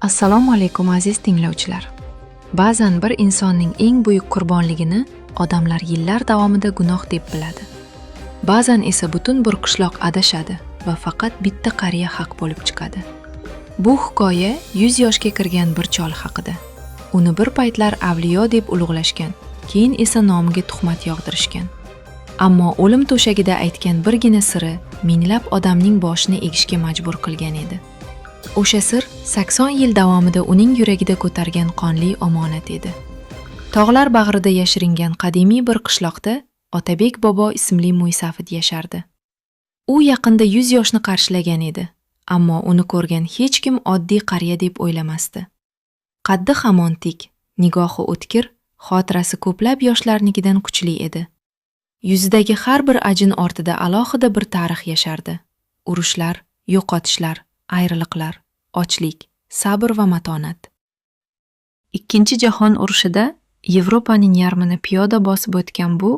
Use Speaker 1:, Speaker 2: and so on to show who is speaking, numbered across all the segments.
Speaker 1: Assalomu alaykum aziz tinglovchilar. Ba'zan bir insonning eng buyuk qurbonligini odamlar yillar davomida gunoh deb biladi. Ba'zan esa butun bir qishloq adashadi va faqat bitta qariya haq bo'lib chiqadi. Bu hikoya 100 yoshga kirgan bir chol haqida. Uni bir paytlar avliyo deb ulug'lashgan, keyin esa nomiga tuhmat yog'dirishgan. Ammo o'lim to'shagida aytgan birgina siri minglab odamning boshini egishga majbur qilgan edi. O'sha sir 80 yil davomida uning yuragida ko'targan qonli omonat edi. Tog'lar bag'rida yashiringan qadimiy bir qishloqda Otabek bobo ismli mo'ysafid yashardi. U yaqinda 100 yoshni qarshilagan edi, ammo uni ko'rgan hech kim oddiy qariya deb o'ylamasdi. Qaddi hamon tik, nigohi o'tkir, xotirasi ko'plab yoshlarnikidan kuchli edi. Yuzidagi har bir ajin ortida alohida bir tarix yashardi. Urushlar, yo'qotishlar, ayriliqlar, ochlik, sabr va matonat. Ikkinchi jahon urushida Yevropaning yarmini piyoda bosib o'tgan bu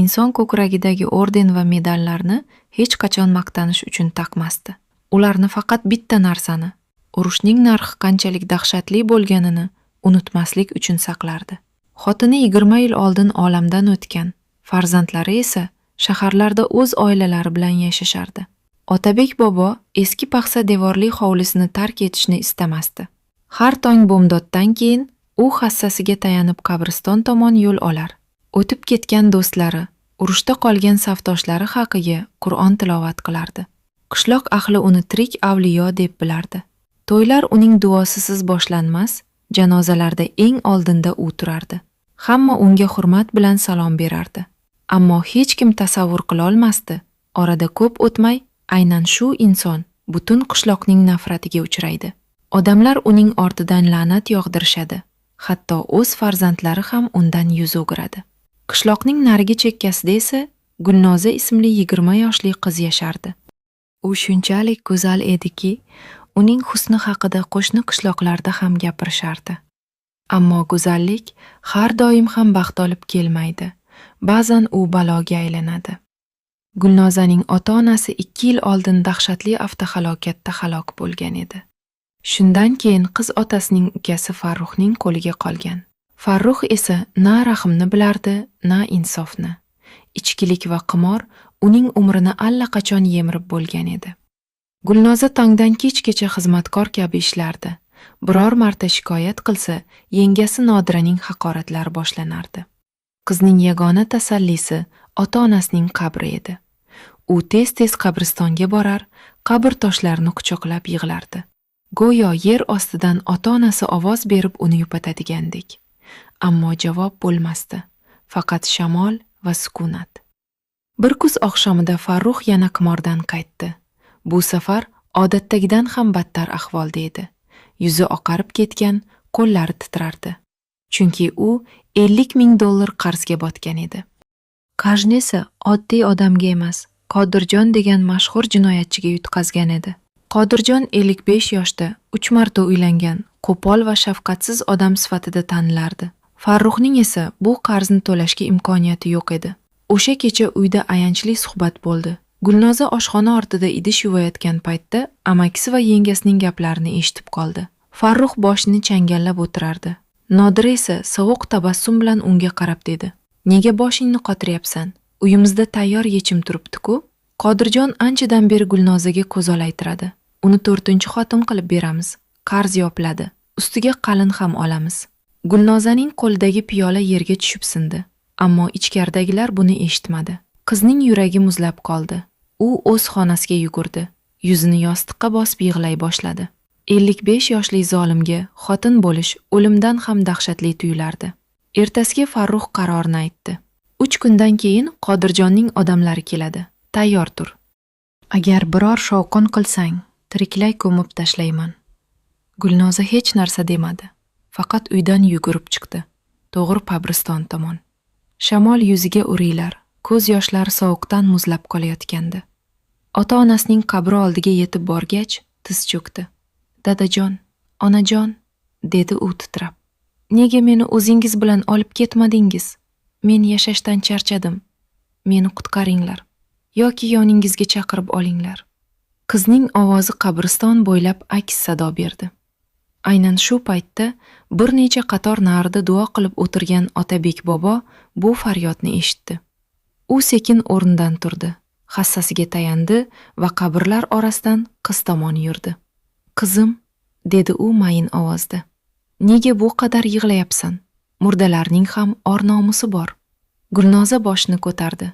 Speaker 1: inson ko'kragidagi orden va medallarni hech qachon maqtanish uchun taqmasdi. Ularni faqat bitta narsani, urushning narxi qanchalik dahshatli bo'lganini unutmaslik uchun saqlardi. Xotini 20 yil oldin olamdan o'tgan, farzandlari esa shaharlarda o'z oilalari bilan yashashardi. Otabek bobo eski paxsa devorli hovlisini tark etishni istamasdi. Har tong bomdoddan keyin u hassasiga tayanib qabriston tomon yo'l olar. O'tib ketgan do'stlari, urushda qolgan safdoshlari haqiga Qur'on tilovat qilardi. Qishloq ahli uni tirik avliyo deb bilardi. To'ylar uning duosisiz boshlanmas, janozalarda eng oldinda u turardi. Hamma unga hurmat bilan salom berardi. Ammo hech kim tasavvur qila olmasdi. Orada ko'p o'tmay aynan shu inson butun qishloqning nafratiga uchraydi. Odamlar uning ortidan la'nat yog'dirishadi. Hatto o'z farzandlari ham undan yuz o'giradi. Qishloqning narigi chekkasida esa Gulnoza ismli 20 yoshli qiz yashardi. U shunchalik go'zal ediki, uning husni haqida qo'shni qishloqlarda ham gapirishardi. Ammo go'zallik har doim ham baxt olib kelmaydi. Ba'zan u baloga aylanadi. Gulnozaning ota-onasi 2 yil oldin dahshatli avtohalokatda halok bo'lgan edi. Shundan keyin qiz otasining ukasi Farruxning qo'liga qolgan. Farrux esa na rahmni bilardi, na insofni. Ichkilik va qimor uning umrini allaqachon yemirib bo'lgan edi. Gulnoza tongdan kechgacha xizmatkor kabi ishlardi. Biror marta shikoyat qilsa, yengasi Nodiraning haqoratlari boshlanardi. Qizning yagona tasallisi ota-onasining qabri edi. U tez-tez qabristonga borar, qabr toshlarini quchoqlab yig'lardi. Go'yo yer ostidan ota-onasi ovoz berib uni yupatadigandek. Ammo javob bo'lmasdi. Faqat shamol va sukunat. Bir kuz oqshomida Farrux yana qimordan qaytdi. Bu safar odatdagidan ham battar ahvolda edi. Yuzi oqarib ketgan, qo'llari titrardi. Chunki u $50,000 qarzga botgan edi. Qarzni esa oddiy odamga emas, Qodirjon degan mashhur jinoyatchiga yutqazgan edi. Qodirjon 55 yoshda 3 marta uylangan, qo'pol va shafqatsiz odam sifatida tanilardi. Farruxning esa bu qarzni to'lashga imkoniyati yo'q edi. O'sha kecha uyda ayanchli suhbat bo'ldi. Gulnoza oshxona ortida idish yuvayotgan paytda amakisi va yengasining gaplarini eshitib qoldi. Farrux boshini changallab o'tirardi. Nodira esa sovuq tabassum bilan unga qarab dedi: "Nega boshingni qotiryapsan? Uyimizda tayyor yechim turibdi-ku." Qodirjon anchadan beri Gulnozaga ko'zolaytiradi. Uni 4-xotin qilib beramiz. Qarz yopiladi. Ustiga qalin ham olamiz. Gulnozaning qo'lidagi piyola yerga tushib sindi. Ammo ichkaridagilar buni eshitmadi. Qizning yuragi muzlab qoldi. U o'z xonasiga yugurdi. Yuzini yostiqqa bosib yig'lay boshladi. 55 yoshli zolimga xotin bo'lish o'limdan ham dahshatli tuyulardi. Ertasiga Farrux qarorini aytdi. 3 kundan keyin Qodirjonning odamlari keladi. Tayyor tur. Agar biror shovqin qilsang, tiriklay ko'mib tashlayman. Gulnoza hech narsa demadi. Faqat uydan yugurib chiqdi. To'g'ri qabriston tomon. Shamol yuziga urilar, ko'z yoshlari sovuqdan muzlab qolayotgandi. Ota-onasining qabri oldiga yetib borgach, tiz cho'kdi. "Dadajon, onajon", dedi u titrab. "Nega meni o'zingiz bilan olib ketmadingiz? Men yashashdan charchadim. Meni qutqaringlar. Yoki yoningizga chaqirib olinglar." Qizning ovozi qabriston bo'ylab aks sado berdi. Aynan shu paytda bir necha qator narida duo qilib o'tirgan Otabek bobo bu faryodni eshitdi. U sekin o'rnidan turdi, hassasiga tayandi va qabrlar orasidan qiz tomon yurdi. "Qizim", dedi u mayin ovozda. "Nega bu qadar yig'layapsan? Murdalarning ham or-nomusi bor." Gulnoza boshini ko'tardi.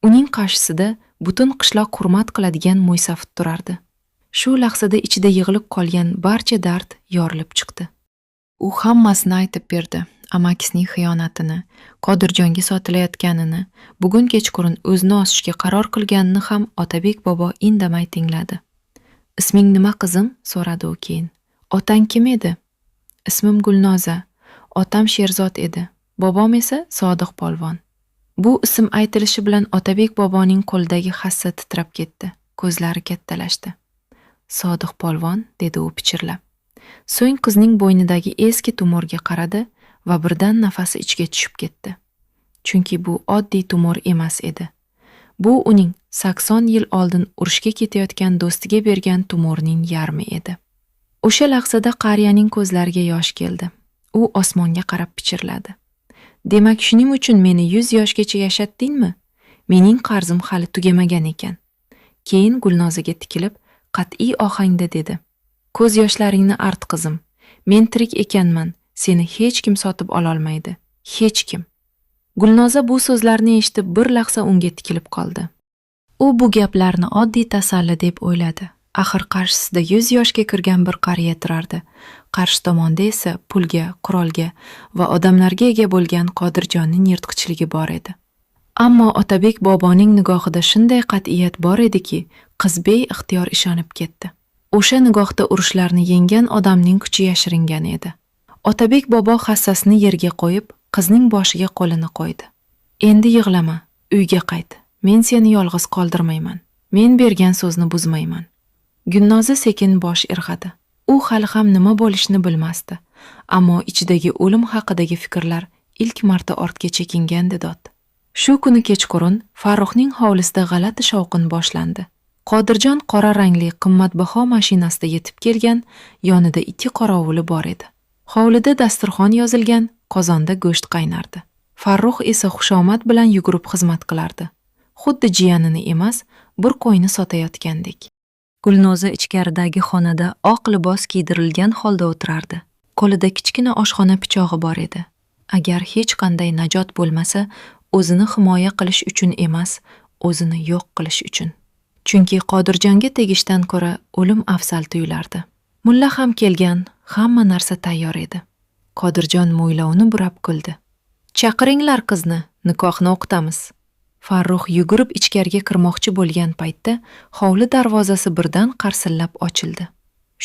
Speaker 1: Uning qarshisida butun qishloq hurmat qiladigan mo'ysafid turardi. Shu lahzada ichida yig'ilib qolgan barcha dard yorilib chiqdi. U hammasini aytib berdi. Amakisining xiyonatini, Qodirjonga sotilayotganini, bugun kechqurun o'zini osishga qaror qilganini ham Otabek bobo indamay tingladi. "Isming nima qizim?" so'radi u keyin. "Otang kim edi?" "Ismim Gulnoza. Otam Sherzod edi. Bobom esa Sodiq polvon." Bu ism aytilishi bilan Otabek boboning qo'lidagi hassa titrab ketdi. Ko'zlari kattalashdi. "Sodiq polvon", dedi u pichirlab. So'ng qizning bo'ynidagi eski tumorga qaradi va birdan nafasi ichiga tushib ketdi. Chunki bu oddiy tumor emas edi. Bu uning 80 yil oldin urushga ketayotgan do'stiga bergan tumorning yarmi edi. O'sha lahzada qariyaning ko'zlariga yosh keldi. U osmonga qarab pichirladi. "Demak, shuning uchun meni 100 yoshgacha yashatdingmi? Mening qarzim hali tugamagan ekan." Keyin Gulnozaga tikilib, qat'iy ohangda dedi: "Ko'z yoshlaringni art qizim. Men tirik ekanman. Seni hech kim sotib ololmaydi. Hech kim." Gulnoza bu so'zlarni eshitib bir lahza unga tikilib qoldi. U bu gaplarni oddiy tasalli deb o'yladi. Axir qarshisida 100 yoshga kirgan bir qariya turardi. Qarshi tomonda esa pulga, qurolga va odamlarga ega bo'lgan Qodirjonning yirtqichiligi bor edi. Ammo Otabek boboning nigohida shunday qat'iyat bor ediki, qiz beixtiyor ishonib ketdi. O'sha nigohda urushlarni yenggan odamning kuchi yashiringan edi. Otabek bobo hassasini yerga qo'yib, qizning boshiga qo'lini qo'ydi. "Endi yig'lama, uyga qayt. Men seni yolg'iz qoldirmayman. Men bergan so'zni buzmayman." Gulnoza sekin bosh irg'adi. U hali ham nima bo'lishini bilmasdi, ammo ichidagi o'lim haqidagi fikrlar ilk marta ortga chekingandi dod. Shu kuni kechqurun Farruxning hovlisida g'alati shovqin boshlandi. Qodirjon qora rangli qimmatbaho mashinasida yetib kelgan, yonida 2 qorovuli bor edi. Hovlida dasturxon yozilgan, qozonda go'sht qaynardi. Farrux esa xushomad bilan yugurib xizmat qilardi. Xuddi jiyanini emas, bir qo'yni sotayotgandek. Gulnoza ichkaridagi xonada oq libos kiydirilgan holda o'tirardi. Qo'lida kichkina oshxona pichog'i bor edi. Agar hech qanday najot bo'lmasa, o'zini himoya qilish uchun emas, o'zini yo'q qilish uchun. Chunki Qodirjonga tegishdan ko'ra o'lim afzal tuyulardi. Mulla ham kelgan, hamma narsa tayyor edi. Qodirjon mo'ylovini burab kuldi. "Chaqiringlar qizni, nikohni o'qitamiz." Farrux yugurib ichkariga kirmoqchi bo'lgan paytda hovli darvozasi birdan qarsillab ochildi.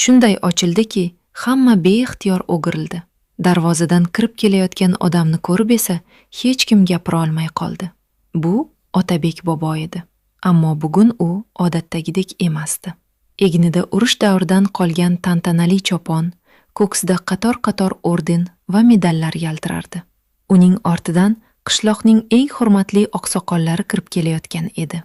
Speaker 1: Shunday ochildiki, hamma beixtiyor o'girildi. Darvozadan kirib kelayotgan odamni ko'rib esa hech kim gapira olmay qoldi. Bu Otabek bobo edi. Ammo bugun u odatdagidek emasdi. Egnida urush davridan qolgan tantanali chopon, ko'ksida qator-qator orden va medallar yaltirardi. Uning ortidan qishloqning eng hurmatli oqsoqollari kirib kelayotgan edi.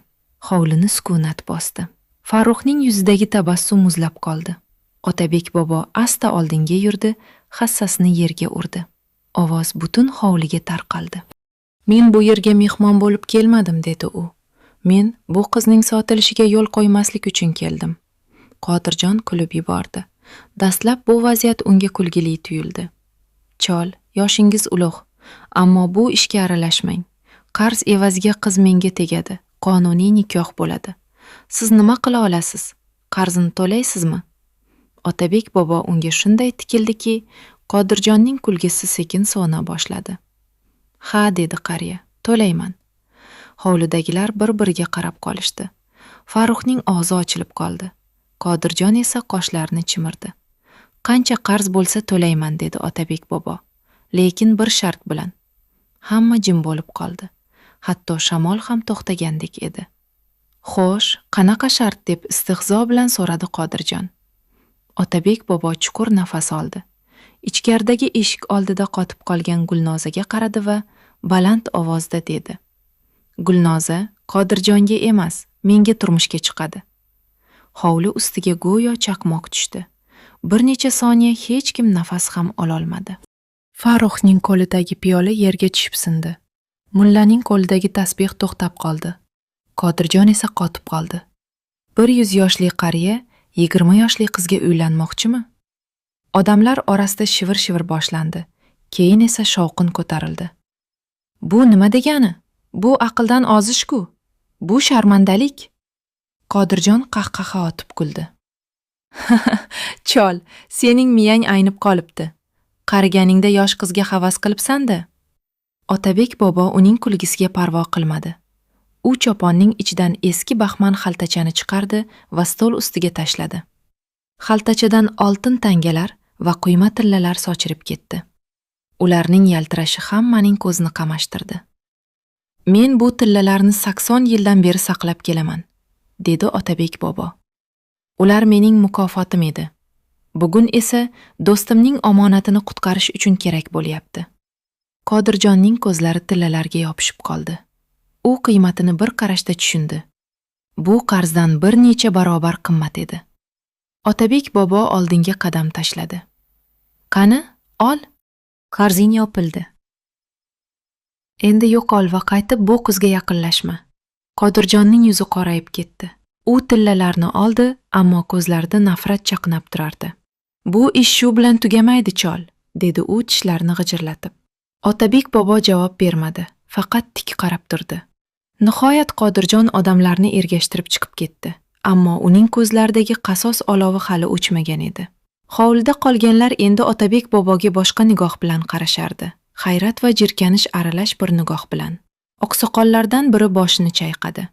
Speaker 1: Hovlini sukunat bosdi. Farruxning yuzidagi tabassum muzlab qoldi. Otabek bobo asta oldinga yurdi, hassasini yerga urdi. Ovoz butun hovliga tarqaldi. "Men bu yerga mehmon bo'lib kelmadim", dedi u. "Men bu qizning sotilishiga yo'l qo'ymaslik uchun keldim." Qodirjon kulib yubordi. Dastlab bu vaziyat unga kulgili tuyuldi. "Chol, yoshingiz ulug', ammo bu ishga aralashmang. Qarz evaziga qiz menga tegadi, qonuniy nikoh bo'ladi. Siz nima qila olasiz? Qarzini to'laysizmi?" Otabek bobo unga shunday tikildiki, Qodirjonning kulgisi sekin so'na boshladi. "Ha", dedi qariya, "to'layman." Hovlidagilar bir-biriga qarab qolishdi. Farruxning og'zi ochilib qoldi. Qodirjon esa qoshlarini chimirdi. "Qancha qarz bo'lsa to'layman", dedi Otabek bobo. "Lekin bir shart bilan." Hamma jim bo'lib qoldi. Hatto shamol ham to'xtagandek edi. "Xo'sh, qanaqa shart?" deb istihzo bilan so'radi Qodirjon. Otabek bobo chuqur nafas oldi. Ichkaridagi eshik oldida qotib qolgan Gulnozaga qaradi va baland ovozda dedi: "Gulnoza Qodirjonga emas, menga turmushga chiqadi." Hovli ustiga go'yo chaqmoq tushdi. Bir necha soniya hech kim nafas ham ololmadi. Farruxning qo'lidagi piyola yerga tushib sindi. Mullaning qo'lidagi tasbeh to'xtab qoldi. Qodirjon esa qotib qoldi. 100 yoshli qariya 20 yoshli qizga uylanmoqchimi? Odamlar orasida shivir-shivir boshlandi. Keyin esa shovqin ko'tarildi. Bu nima degani? Bu aqldan ozish-ku. Bu sharmandalik. Qodirjon qahqaha otib kuldi. Chol, sening miyang aynib qolibdi. Qariganingda yosh qizga havas qilibsan-da. Otabek bobo uning kulgisiga parvo qilmadi. U choponning ichidan eski baxmal xaltachani chiqardi va stol ustiga tashladi. Xaltachadan oltin tangalar va quyma tillalar sochirib ketdi. Ularning yaltirashi hammaning ko'zini qamashtirdi. Men bu tillalarni 80 yildan beri saqlab kelaman, dedi Otabek bobo. Ular mening mukofotim edi. Bugun esa do'stimning omonatini qutqarish uchun kerak bo'lyapti. Qodirjonning ko'zlari tillalarga yopishib qoldi. U qiymatini bir qarashda tushundi. Bu qarzdan bir necha barobar qimmat edi. Otabek bobo oldinga qadam tashladi. Qani, ol. Qarzing yopildi. Endi yo'qol va qaytib bu qizga yaqinlashma. Qodirjonning yuzi qorayib ketdi. U tillalarni oldi, ammo ko'zlarida nafrat chaqnab turardi. Bu ish shu bilan tugamaydi, chol, dedi u tishlarini g'ijirlatib. Otabek bobo javob bermadi, faqat tik qarab turdi. Nihoyat Qodirjon odamlarni ergashtirib chiqib ketdi, ammo uning ko'zlaridagi qasos olovi hali o'chmagan edi. Hovlida qolganlar endi Otabek boboga boshqa nigoh bilan qarashardi. Hayrat va jirkanish aralash bir nigoh bilan. Oqsoqollardan biri boshini chayqadi.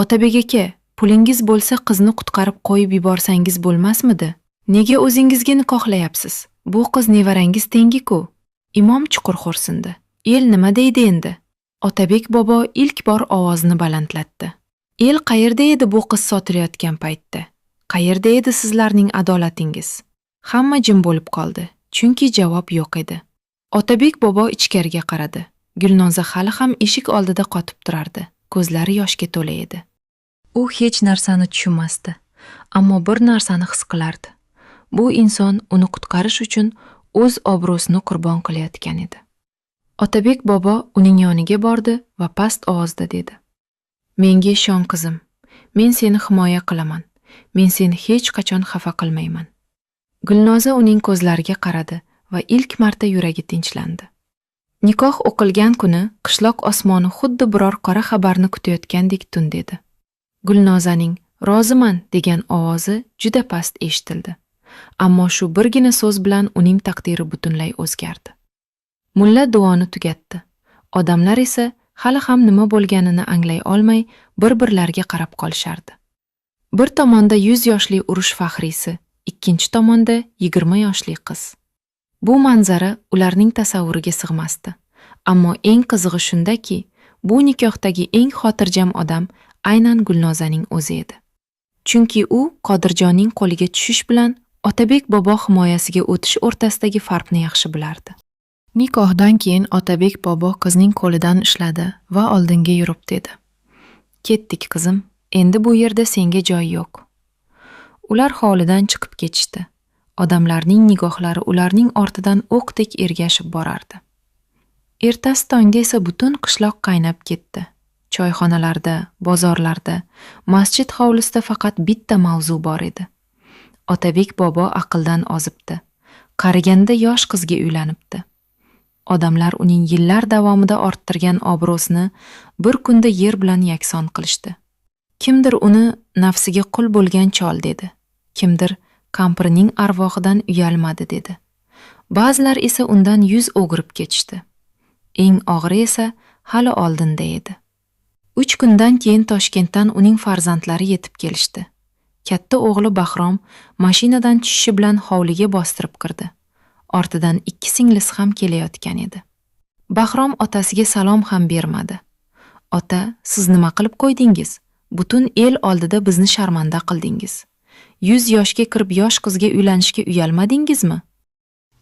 Speaker 1: Otabek aka, pulingiz bo'lsa qizni qutqarib qo'yib yuborsangiz bo'lmasmidi? Nega o'zingizga nikohlayapsiz? Bu qiz nevarangiz tengi-ku. Imom chuqur xo'rsindi. El nima deydi endi? Otabek bobo ilk bor ovozini balandlatdi. El qayerda edi bu qiz sotilayotgan paytda? Qayerda edi sizlarning adolatingiz? Hamma jim bo'lib qoldi, chunki javob yo'q edi. Otabek bobo ichkariga qaradi. Gulnoza hali ham eshik oldida qotib turardi. Ko'zlari yoshga to'la edi. U hech narsani tushunmasdi, ammo bir narsani his qilardi. Bu inson uni qutqarish uchun o'z obro'sini qurbon qilayotgan edi. Otabek bobo uning yoniga bordi va past ovozda dedi. Menga ishon qizim, men seni himoya qilaman. Men seni hech qachon xafa qilmayman. Gulnoza uning ko'zlariga qaradi va ilk marta yuragi tinchlandi. Nikoh o'qilgan kuni qishloq osmoni xuddi biror qora xabarni kutayotgandek tund edi. Gulnozaning "roziman" degan ovozi juda past eshitildi. Ammo shu birgina so'z bilan uning taqdiri butunlay o'zgardi. Mulla duoni tugatdi. Odamlar esa hali ham nima bo'lganini anglay olmay bir-birlariga qarab qolishardi. Bir tomonda 100 yoshli urush faxriysi, ikkinchi tomonda 20 yoshli qiz. Bu manzara ularning tasavvuriga sig'masdi. Ammo eng qizig'i shundaki, bu nikohdagi eng xotirjam odam aynan Gulnozaning o'zi edi. Chunki u Qodirjonning qo'liga tushish bilan Otabek bobo himoyasiga o'tish o'rtasidagi farqni yaxshi bilardi. Nikohdan keyin Otabek bobo qizning qo'lidan ushladi va oldinga yurib dedi. Ketdik qizim, endi bu yerda senga joy yo'q. Ular hovlidan chiqib ketishdi. Odamlarning nigohlari ularning ortidan o'qdek ergashib borardi. Ertasi tongda esa butun qishloq qaynab ketdi. Choyxonalarda, bozorlarda, masjid hovlisida faqat bitta mavzu bor edi. Otabek bobo aqldan ozibdi. Qariganda yosh qizga uylanibdi. Odamlar uning yillar davomida orttirgan obro'sini bir kunda yer bilan yakson qilishdi. Kimdir uni nafsiga qul bo'lgan chol dedi. Kimdir kampirning arvohidan uyalmadi dedi. Ba'zilar esa undan yuz o'girib ketishdi. Eng og'iri esa hali oldinda edi. 3 kundan keyin Toshkentdan uning farzandlari yetib kelishdi. Katta o'g'li Bahrom mashinadan tushishi bilan hovliga bostirib kirdi. Ortidan 2 singlisi ham kelayotgan edi. Bahrom otasiga salom ham bermadi. Ota, siz nima qilib qo'ydingiz? Butun el oldida bizni sharmanda qildingiz. 100 yoshga kirib yosh qizga uylanishga uyalmadingizmi?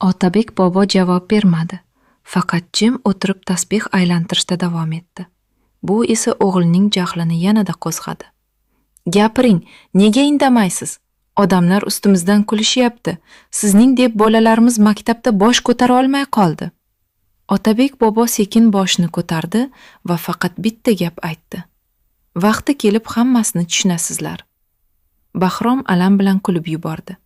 Speaker 1: Otabek bobo javob bermadi. Faqat jim o'tirib tasbih aylantirishda davom etdi. Bu esa o'g'lining jahlini yanada qo'zg'adi. Gapiring, nega indamaysiz? Odamlar ustimizdan kulishyapti. Sizning deb bolalarimiz maktabda bosh ko'tara olmay qoldi. Otabek bobo sekin boshini ko'tardi va faqat bitta gap aytdi. Vaqti kelib hammasini tushunasizlar. Bahrom alam bilan kulib yubordi.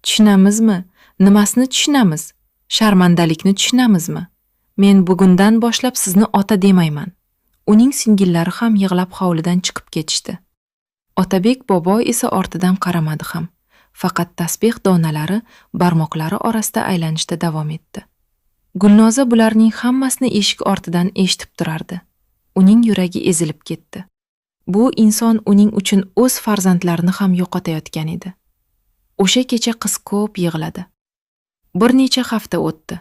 Speaker 1: Tushunamizmi? Nimasini tushunamiz? Sharmandalikni tushunamizmi? Men bugundan boshlab sizni ota demayman. Uning singillari ham yig'lab hovlidan chiqib ketishdi. Otabek bobo esa ortidan qaramadi ham. Faqat tasbeh donalari barmoqlari orasida aylanishda davom etdi. Gulnoza bularning hammasini eshik ortidan eshitib turardi. Uning yuragi ezilib ketdi. Bu inson uning uchun o'z farzandlarini ham yo'qotayotgan edi. O'sha kecha qiz ko'p yig'ladi. Bir necha hafta o'tdi.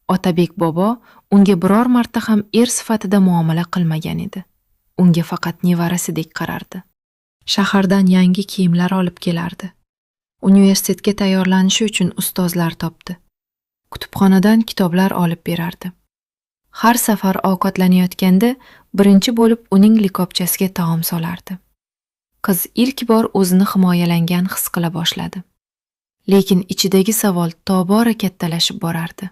Speaker 1: Otabek bobo unga biror marta ham er sifatida muomala qilmagan edi. Unga faqat nevarasidek qarardi. Shahardan yangi kiyimlar olib kelardi. Universitetga tayyorlanishi uchun ustozlar topdi. Kutubxonadan kitoblar olib berardi. Har safar ovqatlanayotganda birinchi bo'lib uning likopchasiga taom solardi. Qiz ilk bor o'zini himoyalangan his qila boshladi. Lekin ichidagi savol tobora kattalashib borardi.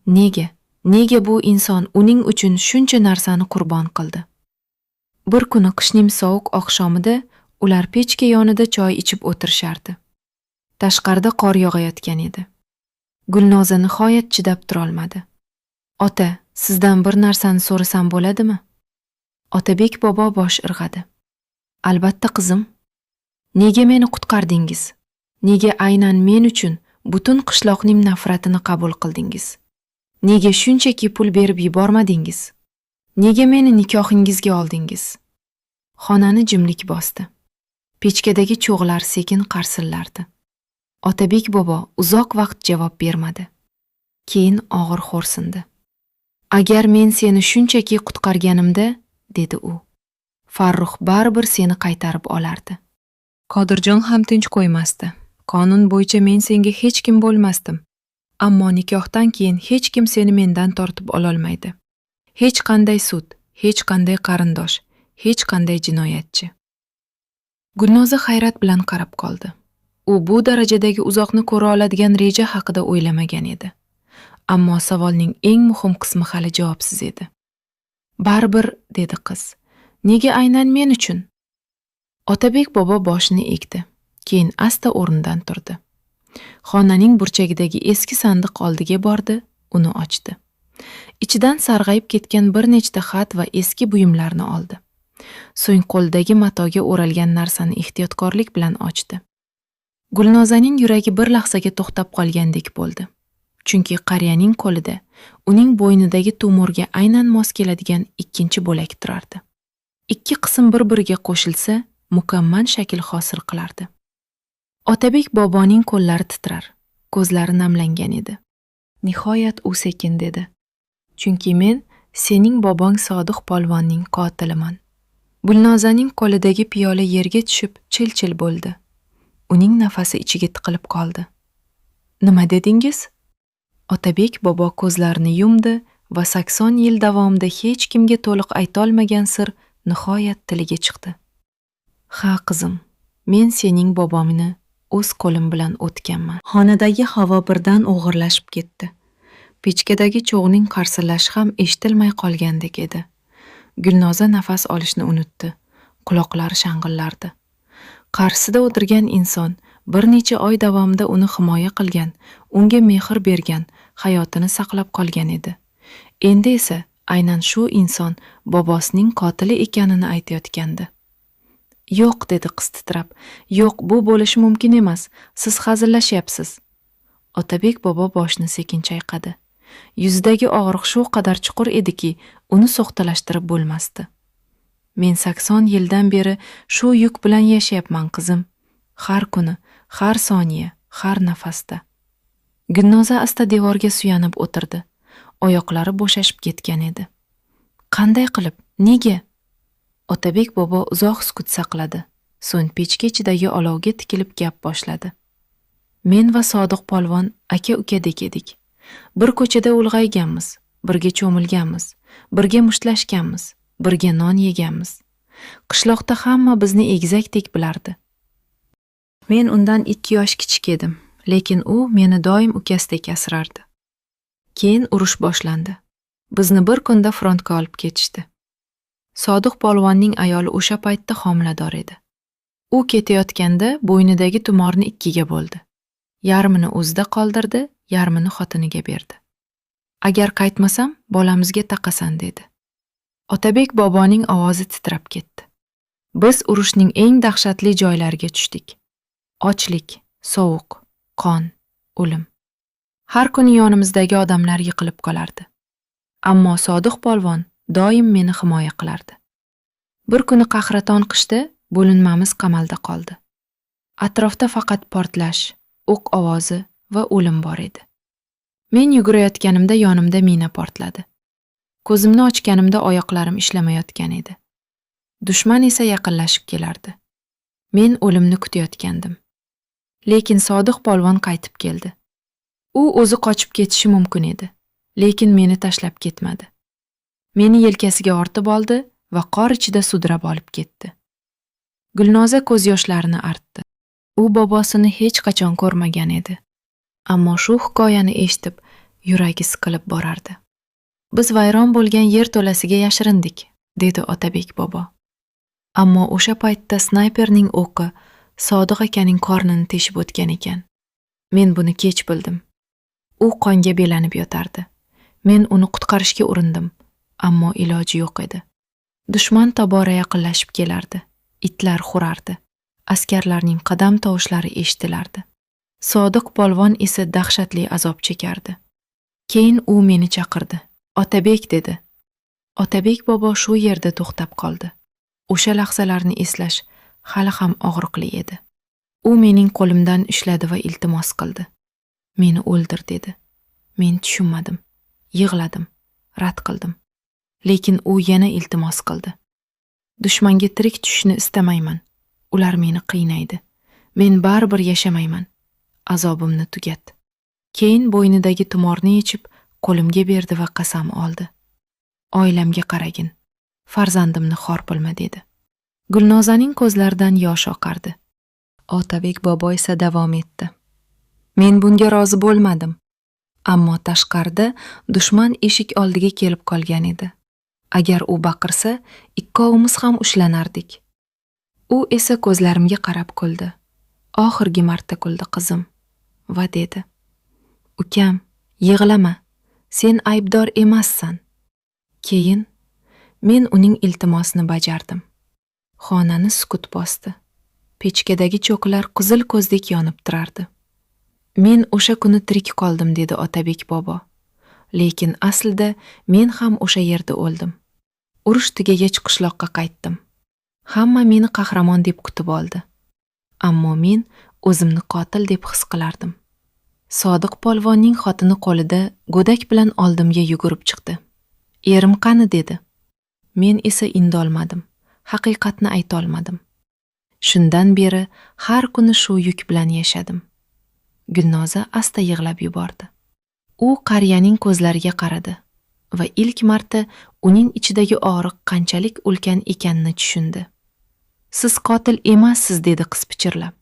Speaker 1: Nega? Nega bu inson uning uchun shuncha narsani qurbon qildi? Bir kuni qishning sovuq oqshomida ular pechka yonida choy ichib o'tirishardi. Tashqarida qor yog'ayotgan edi. Gulnoza nihoyat chidab turolmadi. Ota, sizdan bir narsani so'rasam bo'ladimi? Otabek bobo bosh irg'adi. Albatta qizim. Nega meni qutqardingiz? Nega aynan men uchun butun qishloqning nafratini qabul qildingiz? Nega shunchaki pul berib yubormadingiz? Nega meni nikohingizga oldingiz? Xonani jimlik bosdi. Pechkadagi cho'g'lar sekin qarsillardi. Otabek bobo uzoq vaqt javob bermadi. Keyin og'ir xo'rsindi. Agar men seni shunchaki qutqarganimda, dedi u, Farruh baribir seni qaytarib olardi. Qodirjon ham tinch qo'ymasdi. Qonun bo'yicha men senga hech kim bo'lmasdim. Ammo nikohdan keyin hech kim seni mendan tortib ololmaydi. Hech qanday sud, hech qanday qarindosh, hech qanday jinoyatchi. Gulnoza hayrat bilan qarab qoldi. U bu darajadagi uzoqni ko'ra oladigan reja haqida o'ylamagan edi. Ammo savolning eng muhim qismi hali javobsiz edi. Baribir, dedi qiz. Nega aynan men uchun? Otabek bobo boshini egdi. Keyin asta o'rnidan turdi. Xonaning burchagidagi eski sandiq oldiga bordi, uni ochdi. Ichidan sarg'ayib ketgan bir nechta xat va eski buyumlarni oldi. So'ng qo'lidagi matoga o'ralgan narsani ehtiyotkorlik bilan ochdi. Gulnozaning yuragi bir lahzaga to'xtab qolgandek bo'ldi. Chunki qariyaning qo'lida uning bo'ynidagi tumorga aynan mos keladigan ikkinchi bo'lak turardi. Ikki qism bir-biriga qo'shilsa, mukammal shakl hosil qilardi. Otabek boboning qo'llari titrar, ko'zlari namlangan edi. Nihoyat u sekin dedi. Chunki men sening bobong Sodiq polvonning qotiliman. Gulnozaning qo'lidagi piyola yerga tushib chil-chil bo'ldi. Uning nafasi ichiga tiqilib qoldi. Nima dedingiz? Otabek bobo ko'zlarini yumdi va 80 yil davomida hech kimga to'liq aytolmagan sir nihoyat tiliga chiqdi. Ha qizim, men sening bobomni o'z qo'lim bilan o'tganman. Xonadagi havo birdan o'g'irlashib ketdi. Pechkadagi cho'g'ning qarsillashi ham eshitilmay qolgandek edi. Gulnoza nafas olishni unutdi. Quloqlari shang'illardi. Qarshisida o'tirgan inson bir necha oy davomida uni himoya qilgan, unga mehr bergan, hayotini saqlab qolgan edi. Endi esa aynan shu inson bobosining qotili ekanini aytayotgandi. Yo'q, dedi qiz titrab. Yo'q, bu bo'lishi mumkin emas. Siz hazillashyapsiz. Otabek bobo boshini sekin chayqadi. Yuzidagi og'riq shu qadar chuqur ediki, uni so'xtalashtirib bo'lmasdi. Men 80 yildan beri shu yuk bilan yashayapman, qizim. Har kuni, har soniya, har nafasda. Gulnoza asta devorga suyanib o'tirdi. Oyoqlari bo'shashib ketgan edi. Qanday qilib? Nega? Otabek bobo uzoq sukut saqladi. So'ng pechka ichidagi olovga tikilib gap boshladi. Men va Sodiq polvon aka-ukadek edik. Bir ko'chada ulg'ayganmiz, birga cho'milganmiz, birga mushtlashganmiz, birga non yeganmiz. Qishloqda hamma bizni egizakdek bilardi. Men undan 2 yosh kichik edim, lekin u meni doim ukasidek asrardi. Keyin urush boshlandi. Bizni bir kunda frontga olib ketishdi. Sodiq polvonning ayoli o'sha paytda homilador edi. U ketayotganda bo'ynidagi tumorni ikkiga bo'ldi. Yarmini o'zida qoldirdi, yarmini xotiniga berdi. Agar qaytmasam, bolamizga taqasan dedi. Otabek boboning ovozi titrab ketdi. Biz urushning eng dahshatli joylariga tushdik. Ochlik, sovuq, qon, o'lim. Har kuni yonimizdagi odamlar yiqilib qolardi. Ammo Sodiq polvon doim meni himoya qilardi. Bir kuni qahraton qishda bo'linmamiz qamalda qoldi. Atrofda faqat portlash, o'q ovozi va o'lim bor edi. Men yugurayotganimda yonimda mina portladi. Ko'zimni ochganimda oyoqlarim ishlamayotgan edi. Dushman esa yaqinlashib kelardi. Men o'limni kutayotgandim. Lekin Sodiq polvon qaytib keldi. U o'zi qochib ketishi mumkin edi, lekin meni tashlab ketmadi. Meni yelkasiga ortib oldi va qor ichida sudrab olib ketdi. Gulnoza ko'z yoshlarini artdi. U bobosini hech qachon ko'rmagan edi. Ammo shu hikoyani eshitib, yuragi siqilib borardi. Biz vayron bo'lgan yer to'lasiga yashirindik, dedi Otabek bobo. Ammo o'sha paytda snayperning o'qi Sodiq akaning qornini teshib o'tgan ekan. Men buni kech bildim. U qonga belanib yotardi. Men uni qutqarishga urindim, ammo iloji yo'q edi. Dushman tobora yaqinlashib kelardi. Itlar hurardi. Askarlarning qadam tovushlari eshitilardi. Sodiq polvon esa dahshatli azob chekardi. Keyin u meni chaqirdi. Otabek dedi. Otabek bobo shu yerda to'xtab qoldi. O'sha lahzalarni eslash hali ham og'riqli edi. U mening qo'limdan ushladi va iltimos qildi. Meni o'ldir dedi. Men tushunmadim. Yig'ladim, rad qildim. Lekin u yana iltimos qildi. Dushmanga tirik tushishni istamayman. Ular meni qiynaydi. Men baribir yashamayman. Azobimni tugat. Keyin bo'ynidagi tumorni yechib, qo'limga berdi va qasam oldi. Oilamga qaragin. Farzandimni xor qilma dedi. Gulnozaning ko'zlaridan yosh oqardi. Otabek bobo esa davom etdi. Men bunga rozi bo'lmadim. Ammo tashqarida dushman eshik oldiga kelib qolgan edi. Agar u baqirsa, ikkovimiz ham ushlanardik. U esa ko'zlarimga qarab kuldi. Oxirgi marta kuldi qizim va dedi: "Ukam, yig'lama. Sen aybdor emassan." Keyin men uning iltimosini bajardim. Xonani sukut bosdi. Pechkadagi cho'qlar qizil ko'zdek yonib turardi. Men o'sha kuni tirik qoldim dedi Otabek bobo. Lekin aslida men ham o'sha yerda o'ldim. Urush tugagach qishloqqa qaytdim. Hamma meni qahramon deb kutib oldi. Ammo men o'zimni qotil deb his qilardim. Sodiq polvonning xotini qo'lida go'dak bilan oldimga yugurib chiqdi. "Erim qani?" dedi. Men esa indolmadim. Haqiqatni ayta olmadim. Shundan beri har kuni shu yuk bilan yashadim. Gulnoza asta yig'lab yubordi. U qariyaning ko'zlariga qaradi va ilk marta uning ichidagi og'riq qanchalik ulkan ekanini tushundi. "Siz qotil emassiz", dedi qiz pichirlab.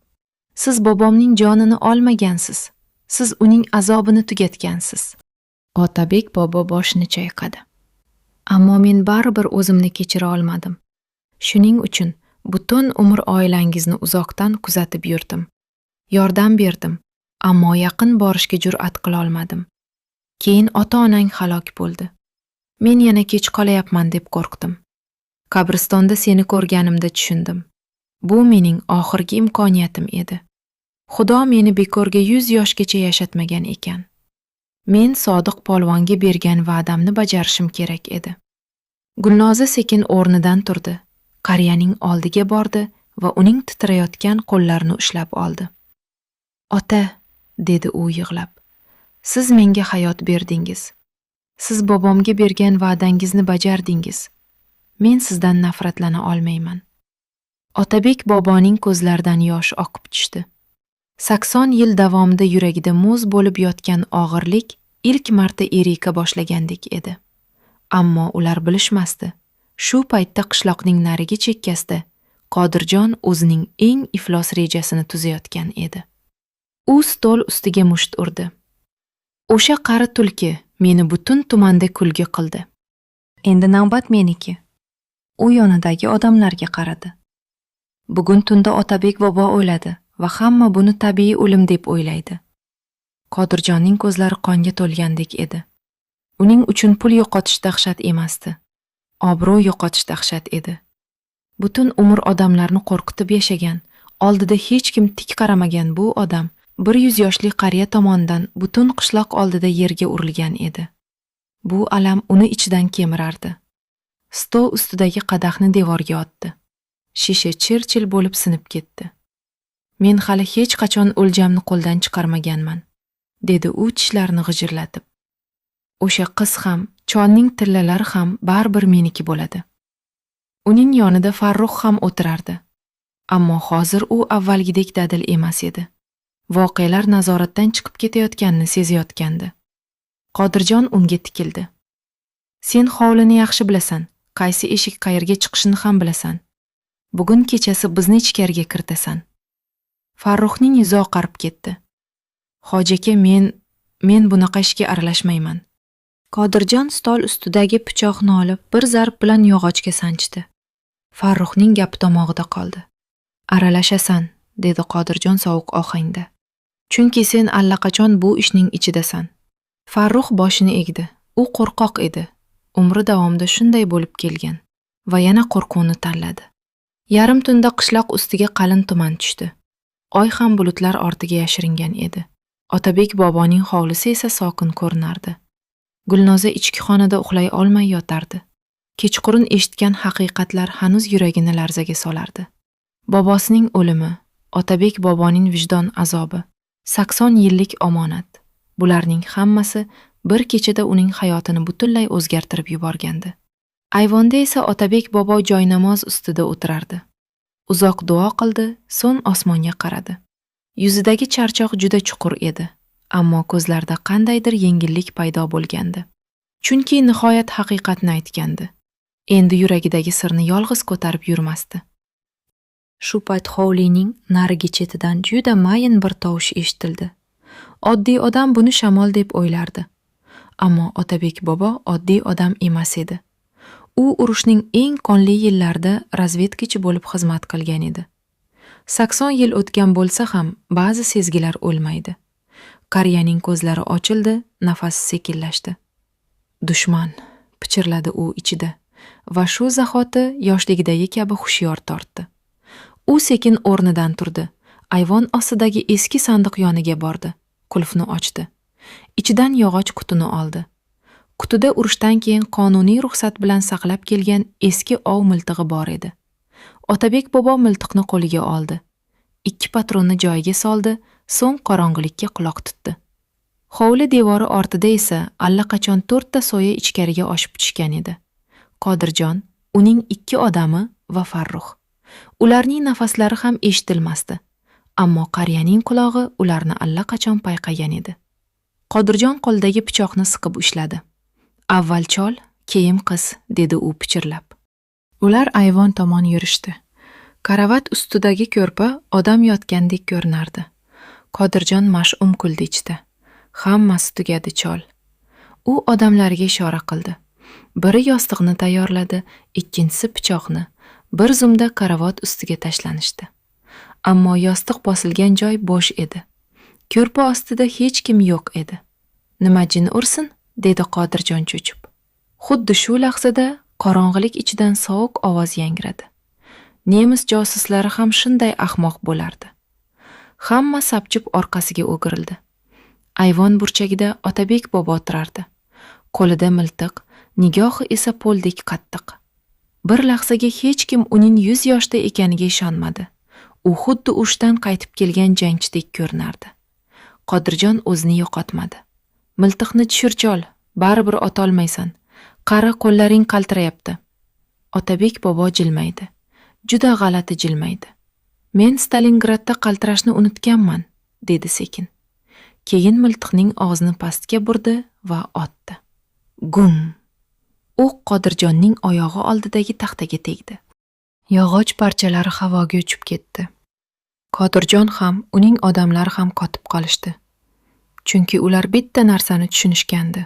Speaker 1: "Siz bobomning jonini olmagansiz. Siz uning azobini tugatgansiz." Otabek bobo boshini chayqadi. Ammo men baribir o'zimni kechira olmadim. Shuning uchun butun umr oilangizni uzoqdan kuzatib yurdim. Yordam berdim, ammo yaqin borishga jur'at qila olmadim. Keyin ota-onang halok bo'ldi. Men yana kech qolayapman deb qo'rqdim. Qabristonda seni ko'rganimda tushundim. Bu mening oxirgi imkoniyatim edi. Xudo meni bekorga 100 yoshgacha yashatmagan ekan. Men Sodiq polvonga bergan va'damni bajarishim kerak edi. Gulnoza sekin o'rnidan turdi. Qariyaning oldiga bordi va uning titrayotgan qo'llarini ushlab oldi. "Ota", dedi u yig'lab. "Siz menga hayot berdingiz. Siz bobomga bergan va'dangizni bajardingiz. Men sizdan nafratlana olmayman." Otabek boboning ko'zlaridan yosh oqib tushdi. 80 yil davomida yuragida muz bo'lib yotgan og'irlik ilk marta eriyka boshlagandek edi. Ammo ular bilishmasdi. Shu paytda qishloqning narigi chekkasida Qodirjon o'zining eng iflos rejasini tuzayotgan edi. U stol ustiga musht urdi. O'sha qari tulki meni butun tumanda kulgi qildi. Endi navbat meniki. U yonidagi odamlarga qaradi. Bugun tunda Otabek bobo o'ladi va hamma buni tabiiy o'lim deb o'ylaydi. Qodirjonning ko'zlari qonga to'lgandek edi. Uning uchun pul yo'qotish dahshat emasdi. Obro' yo'qotish dahshat edi. Butun umr odamlarni qo'rqitib yashagan, oldida hech kim tik qaramagan bu odam 100 yoshli qariya tomonidan butun qishloq oldida yerga urilgan edi. Bu alam uni ichidan kemirardi. Stol ustidagi qadahni devorga otdi. Shisha chir-chil bo'lib sinib ketdi. Men hali hech qachon o'ljamni qo'ldan chiqarmaganman, dedi u tishlarini g'ijirlatib. O'sha qiz ham, cholning tillalari ham baribir meniki bo'ladi. Uning yonida Farruh ham o'tirardi. Ammo hozir u avvalgidek dadil emas edi. Voqealar nazoratdan chiqib ketayotganini sezayotgandi. Qodirjon unga tikildi. Sen hovlini yaxshi bilasan, qaysi eshik qayerga chiqishini ham bilasan. Bugun kechasi bizni ichkariga kirtasan. Farruhning yuzi oqarib ketdi. Hoji aka, men bunaqa ishga aralashmayman. Qodirjon stol ustidagi pichoqni olib bir zarb bilan yog'ochga sanchdi. Farruhning gapi tomog'ida qoldi. Aralashasan, dedi Qodirjon sovuq ohangda. Chunki sen allaqachon bu ishning ichidasan. Farruh boshini egdi. U qo'rqoq edi. Umri davomida shunday bo'lib kelgan va yana qo'rquvni tanladi. Yarim tunda qishloq ustiga qalin tuman tushdi. Oy ham bulutlar ortiga yashiringan edi. Otabek boboning hovlisi esa sokin ko'rinardi. Gulnoza ichki xonada uxlay olmay yotardi. Kechqurun eshitgan haqiqatlar hanuz yuragini larzaga solardi. Bobosining o'limi, Otabek boboning vijdon azobi, 80 yillik omonat. Bularning hammasi bir kechada uning hayotini butunlay o'zgartirib yuborgandi. Ayvonda esa Otabek bobo joynamoz ustida o'tirardi. Uzoq duo qildi, so'ng osmonga qaradi. Yuzidagi charchoq juda chuqur edi, ammo ko'zlarida qandaydir yengillik paydo bo'lgandi. Chunki nihoyat haqiqatni aytgandi. Endi yuragidagi sirni yolg'iz ko'tarib yurmasdi. Shu payt hovlining narigi chetidan juda mayin bir tovush eshitildi. Oddiy odam buni shamol deb o'ylardi. Ammo Otabek bobo oddiy odam emas edi. U urushning eng qonli yillarida razvedkachi bo'lib xizmat qilgan edi. 80 yil o'tgan bo'lsa ham ba'zi sezgilar o'lmaydi. Qariyaning ko'zlari ochildi, nafasi sekinlashdi. Dushman, pichirladi u ichida va shu zahoti yoshligidagi kabi hushyor tortdi. U sekin o'rnidan turdi. Ayvon ostidagi eski sandiq yoniga bordi. Qulfni ochdi. Ichidan yog'och qutini oldi. Qutida urushdan keyin qonuniy ruxsat bilan saqlab kelgan eski ov miltig'i bor edi. Otabek bobo miltiqni qo'liga oldi. 2 patronni joyiga soldi, so'ng qorong'ilikka quloq tutdi. Hovli devori ortida esa allaqachon 4 ta soya ichkariga oshib tushgan edi. Qodirjon, uning 2 odami va Farruh. Ularning nafaslari ham eshitilmasdi, ammo qariyaning qulog'i ularni allaqachon payqagan edi. Qodirjon qo'lidagi pichoqni siqib ushladi. Avval chol, keyin qiz, dedi u pichirlab. Ular ayvon tomon yurishdi. Karavat ustidagi ko'rpa odam yotgandek ko'rinardi. Qodirjon mash'um kuldi ichda. Hammasi tugadi chol. U odamlarga ishora qildi. Biri yostiqni tayyorladi, ikkinchisi pichoqni. Bir zumda karavat ustiga tashlanishdi. Ammo yostiq bosilgan joy bo'sh edi. Ko'rpa ostida hech kim yo'q edi. Nima jin ursin, dedi Qodirjon cho'chib. Xuddi shu lahzada qorong'ilik ichidan sovuq ovoz yangradi. Nemis josuslari ham shunday ahmoq bo'lardi. Hamma sapchib orqasiga o'girildi. Ayvon burchagida Otabek bobo turardi. Qo'lida miltiq, nigohi esa po'ldek qattiq. Bir lahzaga hech kim uning 100 yoshda ekaniga ishonmadi. U xuddi urushdan qaytib kelgan jangchidek ko'rinardi. Qodirjon o'zini yo'qotmadi. Miltiqni tushir chol, baribir otolmaysan. Qari qo'llaring qaltirayapti. Otabek bobo jilmaydi. Juda g'alati jilmaydi. Men Stalingradda qaltirashni unutganman, dedi sekin. Keyin miltiqning og'zini pastga burdi va otdi. Gum! O'q Qodirjonning oyog'i oldidagi taxtaga tegdi. Yog'och parchalari havoga uchib ketdi. Qodirjon ham, uning odamlari ham qotib qolishdi. Chunki ular bitta narsani tushunishgandi.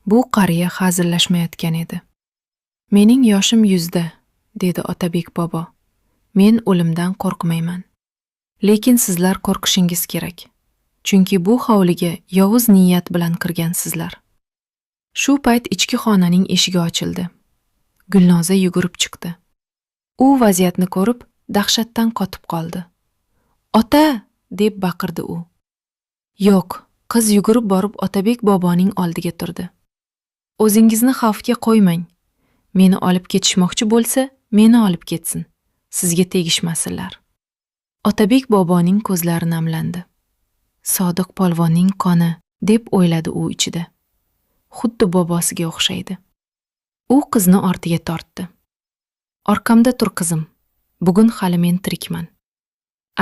Speaker 1: Bu qariya hazillashmayotgan edi. Mening yoshim 100da, dedi Otabek bobo. Men o'limdan qo'rqmayman. Lekin sizlar qo'rqishingiz kerak. Chunki bu hovliga yovuz niyat bilan kirgansizlar. Shu payt ichki xonaning eshigi ochildi. Gulnoza yugurib chiqdi. U vaziyatni ko'rib, dahshatdan qotib qoldi. "Ota!" deb baqirdi u. Yo'q, qiz yugurib borib Otabek boboning oldiga turdi. "O'zingizni xavfga qo'ymang. Meni olib ketishmoqchi bo'lsa, meni olib ketsin. Sizga tegishmasinlar." Otabek boboning ko'zlari namlandi. Sodiq polvonning qoni, deb o'yladi u ichida. Xuddi bobosiga o'xshaydi. U qizni ortiga tortdi. "Orqamda tur qizim. Bugun hali men tirikman."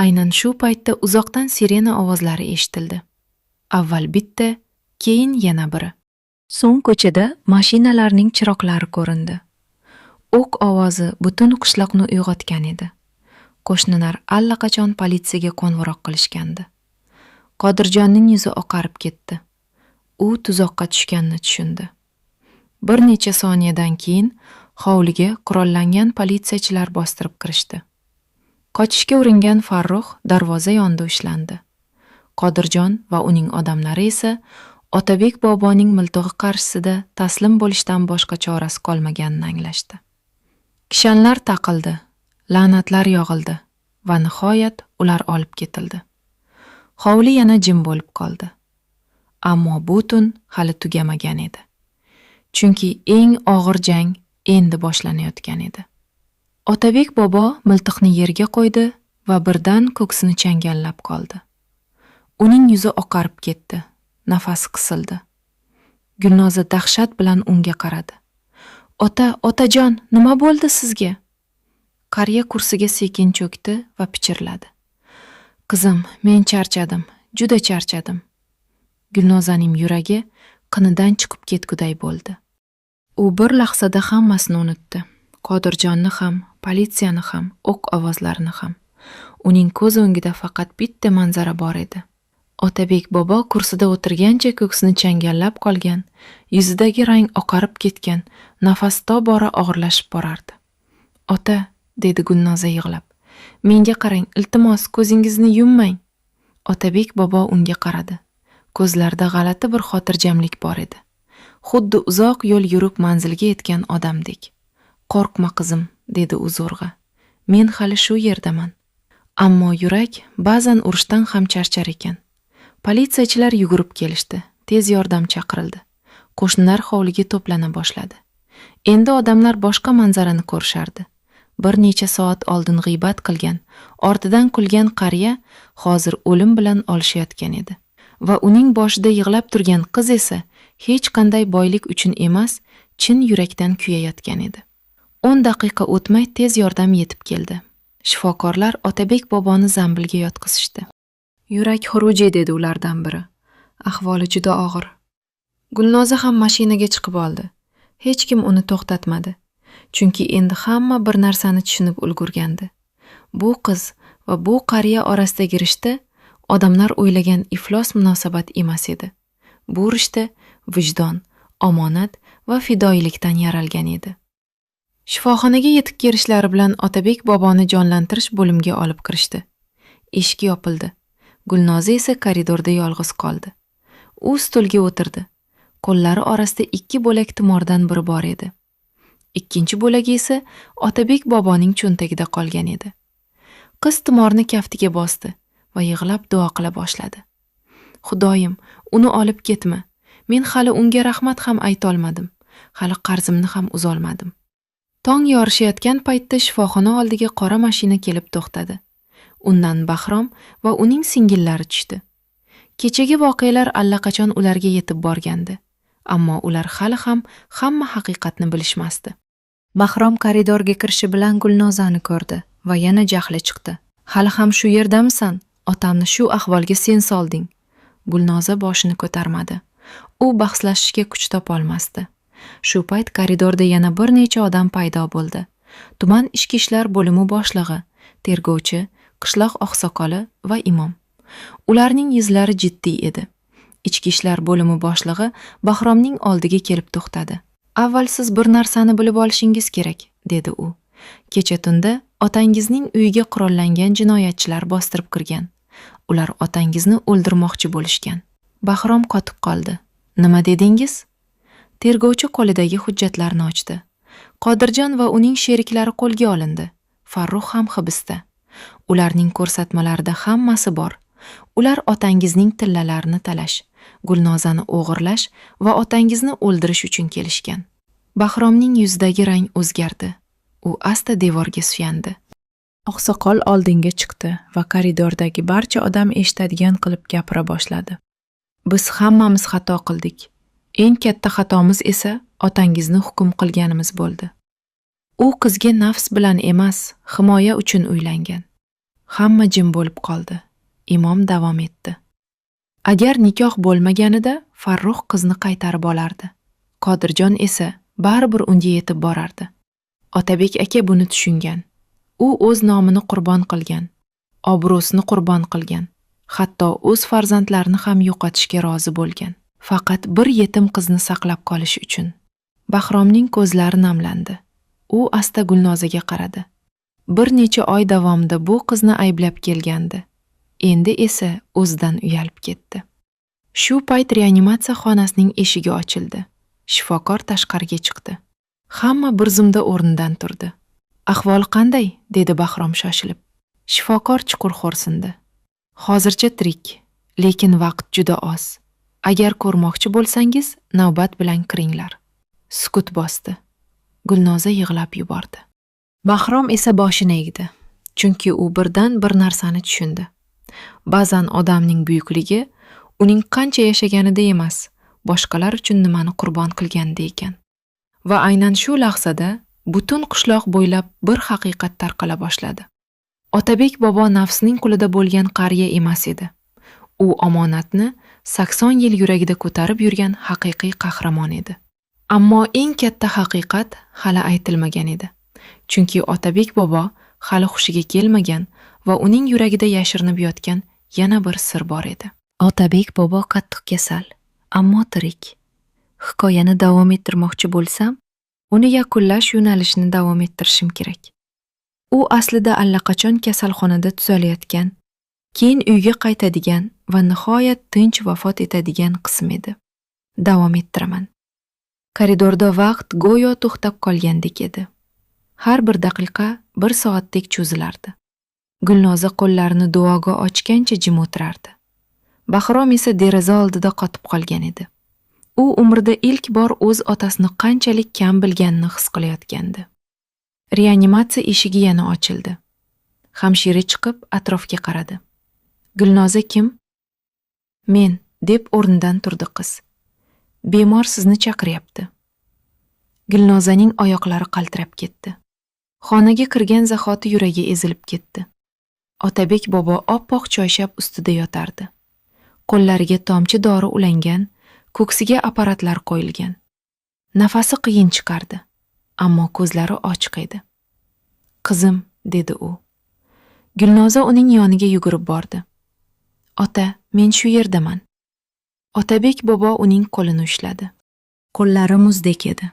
Speaker 1: Aynan shu paytda uzoqdan sirena ovozlari eshitildi. Avval bitta, keyin yana biri. So'ng ko'chada mashinalarning chiroqlari ko'rindi. O'q ovozi butun qishloqni uyg'otgan edi. Qo'shnilar allaqachon politsiyaga qo'ng'iroq qilishgandi. Qodirjonning yuzi oqarib ketdi. U tuzoqqa tushganini tushundi. Bir necha soniyadan keyin hovliga qurollangan politsiyachilar bostirib kirishdi. Qochishga uringan Farruh darvoza yonida ushlandi. Qodirjon va uning odamlari esa Otabek boboning miltig'i qarshisida taslim bo'lishdan boshqa chorasi qolmaganini anglashdi. Kishanlar taqildi, la'natlar yog'ildi va nihoyat ular olib ketildi. Hovli yana jim bo'lib qoldi. Ammo bu tun hali tugamagan edi. Chunki eng og'ir jang endi boshlanayotgan edi. Otabek bobo miltiqni yerga qo'ydi va birdan ko'ksini changallab qoldi. Uning yuzi oqarib ketdi, nafasi qisildi. Gulnoza dahshat bilan unga qaradi. Otajon, nima bo'ldi sizga?" Qariya kursiga sekin cho'kdi va pichirladi. "Qizim, men charchadim, juda charchadim." Gulnozaning yuragi qinidan chiqib ketguday bo'ldi. U bir lahzada hammasini unutdi. Qodirjonni ham, politsiyani ham, o'q ovozlarini ham. Uning ko'z o'ngida faqat bitta manzara bor edi. Otabek bobo kursida o'tirgancha ko'ksini changallab qolgan, yuzidagi rang oqarib ketgan, nafas tobora og'irlashib borardi. "Ota", dedi Gulnoza yig'lab. "Menga qarang, iltimos, ko'zingizni yummang." Otabek bobo unga qaradi. Ko'zlarida g'alati bir xotirjamlik bor edi. Xuddi uzoq yo'l yurib manzilga yetgan odamdek. "Qo'rqma qizim", dedi u zo'rg'a. "Men hali shu yerdaman." Ammo yurak ba'zan urushdan ham charchar ekan. Politsiyachilar yugurib kelishdi. Tez yordam chaqirildi. Qo'shnilar hovliga to'plana boshladi. Endi odamlar boshqa manzarani ko'rishardi. Bir necha soat oldin g'iybat qilgan, ortidan kulgan qariya hozir o'lim bilan olishayotgan edi. Va uning boshida yig'lab turgan qiz esa hech qanday boylik uchun emas, chin yurakdan kuyayotgan edi. 10 daqiqa o'tmay tez yordam yetib keldi. Shifokorlar Otabek boboni zambilga yotqizishdi. "Yurak xuruji", dedi ulardan biri. "Ahvoli juda og'ir." Gulnoza ham mashinaga chiqib oldi. Hech kim uni to'xtatmadi. Chunki endi hamma bir narsani tushunib ulgurgandi. Bu qiz va bu qariya orasidagi rishta odamlar o'ylagan iflos munosabat emas edi. Bu rishta vijdon, omonat va fidoyilikdan yaralgan edi. Shifoxonaga yetib kelishlari bilan Otabek boboni jonlantirish bo'limiga olib kirishdi. Eshik yopildi. Gulnoza esa koridorda yolg'iz qoldi. U stulga o'tirdi. Qo'llari orasida 2 bo'lak tumordan biri bor edi. Ikkinchi bo'lagi esa Otabek boboning cho'ntagida qolgan edi. Qiz tumorni kaftiga bosdi va yig'lab duo qila boshladi. "Xudoyim, uni olib ketma. Men hali unga rahmat ham ayta olmadim. Hali qarzimni ham uzolmadim." Tong yorishayotgan paytda shifoxona oldiga qora mashina kelib to'xtadi. Undan Bahrom va uning singillari tushdi. Kechagi voqealar allaqachon ularga yetib borgandi, ammo ular hali ham hamma haqiqatni bilishmasdi. Bahrom koridorga kirishi bilan Gulnozani ko'rdi va yana jahli chiqdi. "Hali ham shu yerdamisan? Otamni shu ahvolga sen solding." Gulnoza boshini ko'tarmadi. U bahslashishga kuch topolmasdi. Shu payt koridorda yana bir necha odam paydo bo'ldi. Tuman ichki ishlar bo'limi boshlig'i, tergovchi, qishloq oqsoqoli va imom. Ularning yuzlari jiddiy edi. Ichki ishlar bo'limi boshlig'i Bahromning oldiga kelib to'xtadi. Avval siz bir narsani bilib olishingiz kerak, dedi u. Kecha tunda otangizning uyiga qurollangan jinoyatchilar bostirib kirgan. Ular otangizni o'ldirmoqchi bo'lishgan. Bahrom qotib qoldi. Nima dedingiz? Tergovchi qo'lidagi hujjatlarni ochdi. Qodirjon va uning sheriklari qo'lga olindi. Farruh ham hibsda. Ularning ko'rsatmalarida hammasi bor. Ular otangizning tillalarini talash, Gulnozani o'g'irlash va otangizni o'ldirish uchun kelishgan. Bahromning yuzidagi rang o'zgardi. U asta devorga suyandi. Oqsoqol oldinga chiqdi va koridordagi barcha odam eshitadigan qilib gapira boshladi. Biz hammamiz xato qildik. Eng katta xatomiz esa otangizni hukm qilganimiz bo'ldi. U qizga nafs bilan emas, himoya uchun uylangan. Hamma jim bo'lib qoldi. Imom davom etdi. Agar nikoh bo'lmaganida Farruh qizni qaytarib olardi. Qodirjon esa baribir unga yetib borardi. Otabek aka buni tushungan. U o'z nomini qurbon qilgan, obro'sini qurbon qilgan, hatto o'z farzandlarini ham yo'qotishga rozi bo'lgan. Faqat bir yetim qizni saqlab qolish uchun. Bahromning ko'zlari namlandi. U asta Gulnozaga qaradi. Bir necha oy davomida bu qizni ayblab kelgandi. Endi esa o'zidan uyalib ketdi. Shu payt reanimatsiya xonasining eshigi ochildi. Shifokor tashqariga chiqdi. Hamma bir zumda o'rnidan turdi. Ahvol qanday? Dedi Bahrom shoshilib. Shifokor chuqur xo'rsindi. Hozircha tirik, lekin vaqt juda oz. Agar ko'rmoqchi bo'lsangiz, navbat bilan kiringlar. Sukut bosdi. Gulnoza yig'lab yubordi. Bahrom esa boshini egdi, chunki u birdan bir narsani tushundi. Ba'zan odamning buyukligi uning qancha yashaganida emas, boshqalar uchun nimani qurbon qilganda ekan. Va aynan shu lahzada butun qishloq bo'ylab bir haqiqat tarqala boshladi. Otabek bobo nafsining qulida bo'lgan qariya emas edi. U omonatni 80 yil yuragida ko'tarib yurgan haqiqiy qahramon edi. Ammo eng katta haqiqat hali aytilmagan edi. Chunki Otabek bobo hali hushiga kelmagan va uning yuragida yashirinib yotgan yana bir sir bor edi. Otabek bobo qattiq kasal, ammo tirik. Hikoyani davom ettirmoqchi bo'lsam, uni yakunlash yo'nalishini davom ettirishim kerak. U aslida allaqachon kasalxonada tuzalayotgan, keyin uyga qaytadigan va nihoyat tinch vafot etadigan qism edi. Davom ettiraman. Koridorda vaqt go'yo to'xtab qolgandek edi. Har bir daqiqa bir soatdek cho'zilardi. Gulnoza qo'llarini duoga ochgancha jim o'tirardi. Bahrom esa deraza oldida qotib qolgan edi. U umrida ilk bor o'z otasini qanchalik kam bilganini his qilayotgandi. Reanimatsiya eshigi yana ochildi. Hamshira chiqib atrofga qaradi. Gulnoza kim? Men, deb o'rnidan turdi qiz. Bemor sizni chaqiryapti. Gulnozaning oyoqlari qaltirab ketdi. Xonaga kirgan zahoti yuragi ezilib ketdi. Otabek bobo oppoq choyshab ustida yotardi. Qo'llariga tomchi dori ulangan, ko'ksiga apparatlar qo'yilgan. Nafasi qiyin chiqardi, ammo ko'zlari ochiq edi. Qizim, dedi u. Gulnoza uning yoniga yugurib bordi. Ota, men shu yerdaman. Otabek bobo uning qo'lini ushladi. Qo'llari muzdek edi.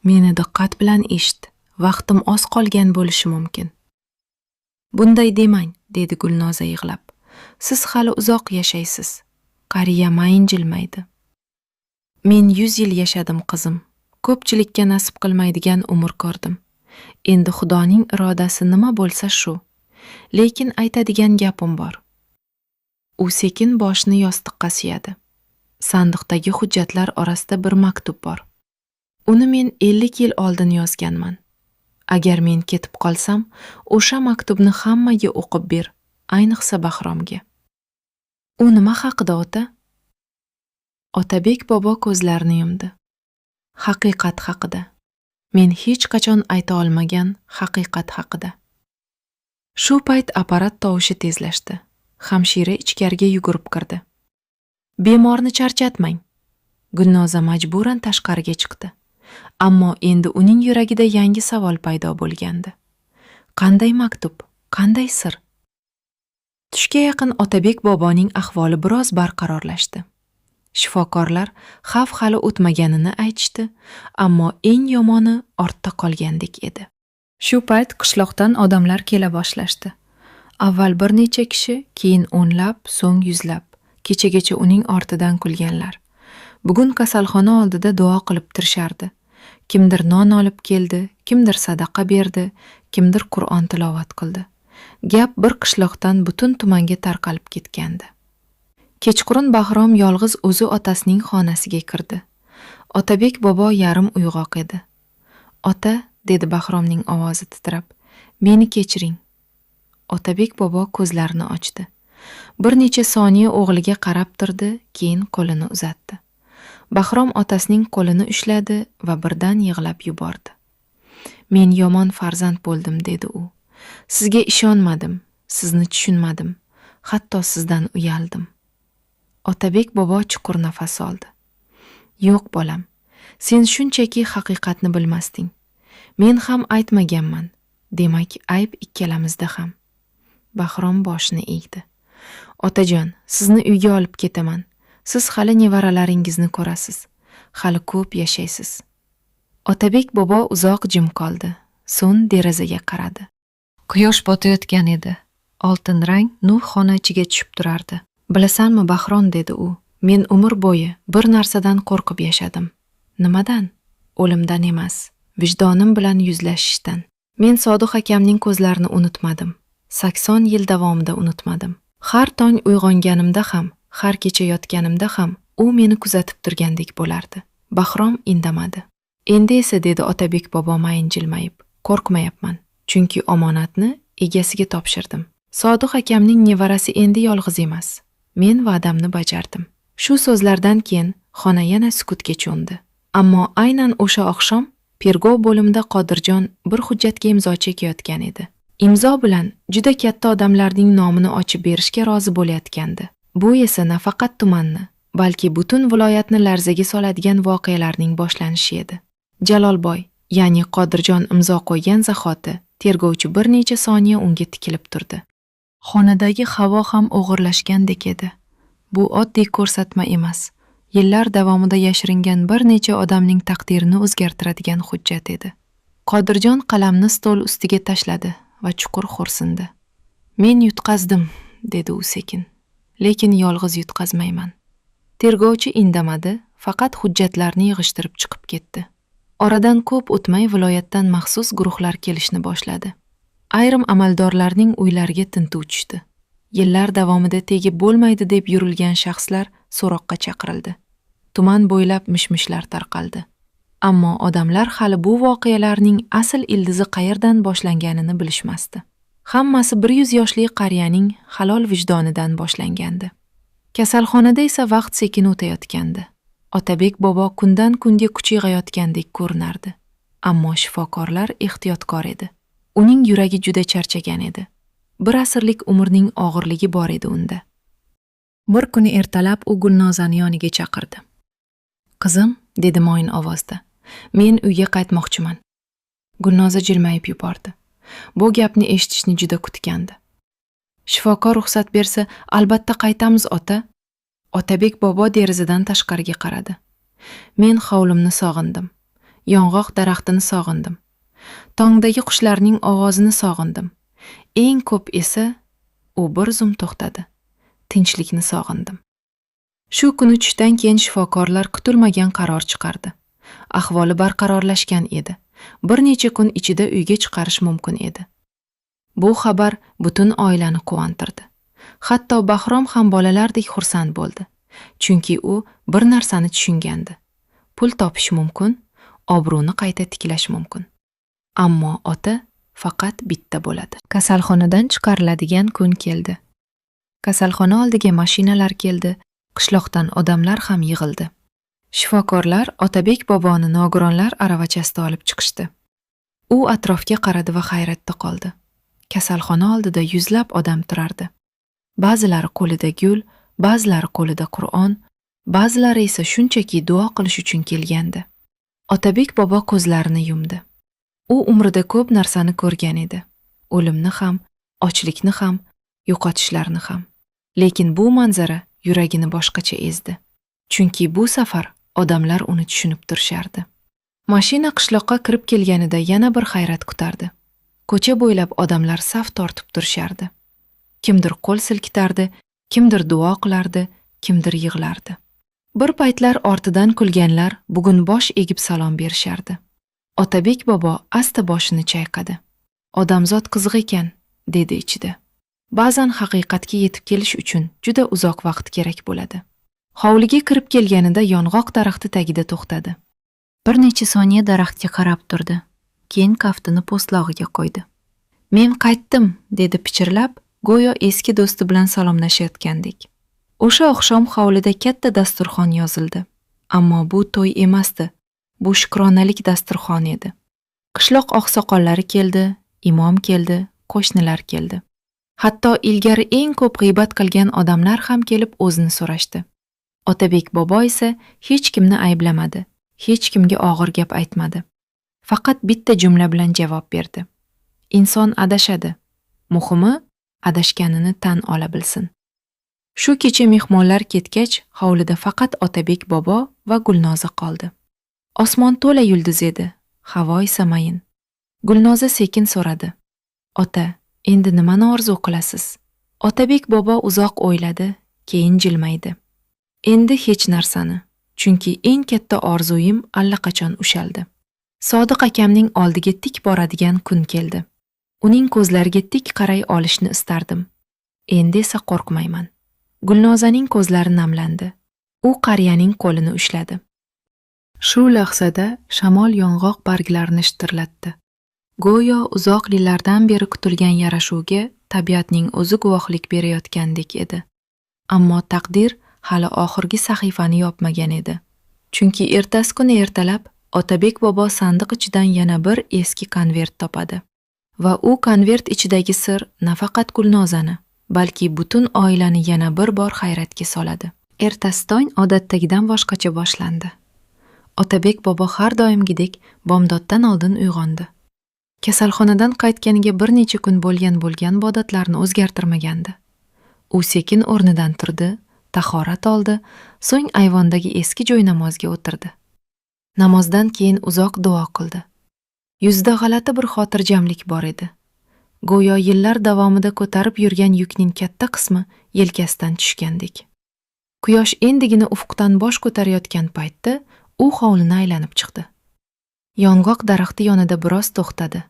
Speaker 1: Meni diqqat bilan eshit, vaqtim oz qolgan bo'lishi mumkin. Bunday demang, dedi Gulnoza yig'lab. Siz hali uzoq yashaysiz. Qariya mayin jilmaydi. Men 100 yil yashadim qizim. Ko'pchilikka nasib qilmaydigan umr ko'rdim. Endi Xudoning irodasi nima bo'lsa shu. Lekin aytadigan gapim bor. U sekin boshini yostiqqa suyadi. Sandiqdagi hujjatlar orasida bir maktub bor. Uni men 50 yil oldin yozganman. Agar men ketib qolsam, o'sha maktubni hammaga o'qib ber, ayniqsa Bahromga. U nima haqida, ota? Otabek bobo ko'zlarini yumdi. Haqiqat haqida. Men hech qachon ayta olmagan haqiqat haqida. Shu payt apparat tovushi tezlashdi. Hamshira ichkariga yugurib kirdi. Bemorni charchatmang. Gulnoza majburan tashqariga chiqdi. Ammo endi uning yuragida yangi savol paydo bo'lgandi. Qanday maktub? Qanday sir? Tushga yaqin Otabek boboning ahvoli biroz barqarorlashdi. Shifokorlar xavf hali o'tmaganini aytishdi, ammo eng yomoni ortda qolgandek edi. Shu payt qishloqdan odamlar kela boshlashdi. Avval bir necha kishi, keyin o'nlab, so'ng yuzlab, kechagacha uning ortidan kulganlar. Bugun kasalxona oldida duo qilib tirishardi. Kimdir non olib keldi, kimdir sadaqa berdi, kimdir Qur'on tilovat qildi. Gap bir qishloqdan butun tumanga tarqalib ketgandi. Kechqurun Bahrom yolg'iz o'zi otasining xonasiga kirdi. Otabek bobo yarim uyg'oq edi. "Ota", dedi Bahromning ovozi titrab, "meni kechiring." Otabek bobo ko'zlarini ochdi. Bir necha soniya o'g'liga qarab turdi, keyin qo'lini uzatdi. Bahrom otasining qo'lini ushladi va birdan yig'lab yubordi. "Men yomon farzand bo'ldim", dedi u. "Sizga ishonmadim, sizni tushunmadim, hatto sizdan uyaldim." Otabek bobo chuqur nafas oldi. "Yo'q bolam, sen shunchaki haqiqatni bilmasding. Men ham aytmaganman. Demak, ayb ikkalamizda ham." Bahrom boshini egdi. "Otajon, sizni uyga olib ketaman. Siz hali nevaralaringizni ko'rasiz. Hali ko'p yashaysiz." Otabek bobo uzoq jim qoldi. So'ng derazaga qaradi. Quyosh botayotgan edi. Oltin rang nur xona ichiga tushib turardi. "Bilasanmi, Bahrom", dedi u, "men umr bo'yi bir narsadan qo'rqib yashadim." "Nimadan?" "O'limdan emas, vijdonim bilan yuzlashishdan. Men Sodiq akamning ko'zlarini unutmadim. 80 yil davomida unutmadim. Har tong uyg'onganimda ham, har kecha yotganimda ham u meni kuzatib turgandek bo'lardi." Bahrom indamadi. "Endi esa", dedi Otabek bobo mayin jilmayib, "qo'rqmayapman, chunki omonatni egasiga topshirdim. Sodiq akamning nevarasi endi yolg'iz emas. Men va'damni bajardim." Shu so'zlardan keyin xona yana sukutga cho'mdi. Ammo aynan o'sha oqshom tergov bo'limida Qodirjon bir hujjatga imzo chekayotgan edi. Imzo bilan juda katta odamlarning nomini ochib berishga rozi bo'layotgandi. Bu esa nafaqat tumanni, balki butun viloyatni larzaga soladigan voqealarning boshlanishi edi. Jalolboy, ya'ni Qodirjon imzo qo'ygan zahoti tergovchi bir necha soniya unga tikilib turdi. Xonadagi havo ham o'g'irlashgandek edi. Bu oddiy ko'rsatma emas, yillar davomida yashiringan bir necha odamning taqdirini o'zgartiradigan hujjat edi. Qodirjon qalamni stol ustiga tashladi va chuqur xo'rsindi. "Men yutqazdim", dedi u sekin. "Lekin yolg'iz yutqazmayman." Tergovchi indamadi, faqat hujjatlarni yig'ishtirib chiqib ketdi. Oradan ko'p o'tmay viloyatdan maxsus guruhlar kelishni boshladi. Ayrim amaldorlarning uylariga tintuv tushdi. Yillar davomida tegib bo'lmaydi deb yurilgan shaxslar so'roqqa chaqirildi. Tuman bo'ylab mishmishlar tarqaldi. Ammo odamlar hali bu voqealarning asl ildizi qayerdan boshlanganini bilishmasdi. Hammasi 100 yoshli qariyaning halol vijdonidan boshlangandi. Kasalxonada esa vaqt sekin o'tayotgandi. Otabek bobo kundan kunga kuchayayotgandek ko'rinardi. Ammo shifokorlar ehtiyotkor edi. Uning yuragi juda charchagan edi. Bir asrlik umrning og'irligi bor edi unda. Bir kuni ertalab u Gulnozani yoniga chaqirdi. "Qizim", dedi moyin ovozda, "men uyga qaytmoqchiman." Gulnoza jilmayib yubordi. Bu gapni eshitishni juda kutgandi. "Shifokor ruxsat bersa, albatta qaytamiz, ota." Otabek bobo derazadan tashqariga qaradi. "Men hovlimni sog'indim. Yong'oq daraxtini sog'indim. Tongdagi qushlarning ovozini sog'indim. Eng ko'p esa..." U bir zum to'xtadi. "Tinchlikni sog'indim." Shu kuni tushdan keyin shifokorlar kutilmagan qaror chiqardi. Ahvoli barqarorlashgan edi. Bir necha kun ichida uyga chiqarish mumkin edi. Bu xabar butun oilani quvontirdi. Hatto Bahrom ham bolalardek xursand bo'ldi. Chunki u bir narsani tushungandi. Pul topish mumkin, obro'ni qayta tiklash mumkin. Ammo ota faqat bitta bo'ladi. Kasalxonadan chiqariladigan kun keldi. Kasalxona oldiga mashinalar keldi, qishloqdan odamlar ham yig'ildi. Shifokorlar Otabek boboni nogironlar aravachasida olib chiqishdi. U atrofga qaradi va hayratda qoldi. Kasalxona oldida yuzlab odam turardi. Ba'zilari qo'lida gul, ba'zilari qo'lida Qur'on, ba'zilari esa shunchaki duo qilish uchun kelgandi. Otabek bobo ko'zlarini yumdi. U umrida ko'p narsani ko'rgan edi. O'limni ham, ochlikni ham, yo'qotishlarni ham. Lekin bu manzara yuragini boshqacha ezdi. Chunki bu safar odamlar uni tushunib turishardi. Mashina qishloqqa kirib kelganida yana bir hayrat kutardi. Ko'cha bo'ylab odamlar saf tortib turishardi. Kimdir qo'l silkitardi, kimdir duo qilardi, kimdir yig'lardi. Bir paytlar ortidan kulganlar bugun bosh egib salom berishardi. Otabek bobo asta boshini chayqadi. Odamzod qiziq ekan, dedi ichida. Ba'zan haqiqatga yetib kelish uchun juda uzoq vaqt kerak bo'ladi. Hovliga kirib kelganida yong'oq daraxti tagida to'xtadi. Bir necha soniya daraxtga qarab turdi. Keyin kaftini po'stlog'iga qo'ydi. "Men qaytdim", dedi pichirlab, go'yo eski do'sti bilan salomlashayotgandek. O'sha oqshom hovlida katta dasturxon yozildi. Ammo bu to'y emasdi. Bu shukronalik dasturxoni edi. Qishloq oqsoqollari keldi, imom keldi, qo'shnilar keldi. Hatto ilgari eng ko'p g'iybat qilgan odamlar ham kelib o'zini so'rashdi. Otabek bobo esa hech kimni ayblamadi, hech kimga og'ir gap aytmadi. Faqat bitta jumla bilan javob berdi. Inson adashadi. Muhimi, adashganini tan ola bilsin. Shu kecha mehmonlar ketgach, hovlida faqat Otabek bobo va Gulnoza qoldi. Osmon to'la yulduz edi, havo esa mayin. Gulnoza sekin so'radi. "Ota, endi nimani orzu qilasiz?" Otabek bobo uzoq o'yladi, keyin jilmaydi. "Endi hech narsani, chunki eng katta orzuyim allaqachon ushaldi. Sodiq akamning oldiga tik boradigan kun keldi. Uning ko'zlariga tik qaray olishni istardim. Endi esa qo'rqmayman." Gulnozaning ko'zlari namlandi. U qariyaning qo'lini ushladi. Shu lahzada shamol yong'oq barglarini shitirlatdi. Go'yo uzoq yillardan beri kutilgan yarashuvga tabiatning o'zi guvohlik berayotgandek edi. Ammo taqdir hali oxirgi sahifani yopmagan edi. Chunki ertasi kuni ertalab Otabek bobo sandiq ichidan yana bir eski konvert topadi. Va u konvert ichidagi sir nafaqat Gulnozani, balki butun oilani yana bir bor hayratga soladi. Ertasi tong odatdagidan boshqacha boshlandi. Otabek bobo har doimgidek bomdoddan oldin uyg'ondi. Kasalxonadan qaytganiga bir necha kun bo'lgan odatlarni o'zgartirmagandi. U sekin o'rnidan turdi, tahorat oldi, so'ng ayvondagi eski joy namozga o'tirdi. Namozdan keyin uzoq duo qildi. Yuzida g'alati bir xotirjamlik bor edi. Go'yo yillar davomida ko'tarib yurgan yukning katta qismi yelkasidan tushgandek. Quyosh endigina ufqdan bosh ko'tarayotgan paytda u hovlini aylanib chiqdi. Yong'oq daraxti yonida biroz to'xtadi.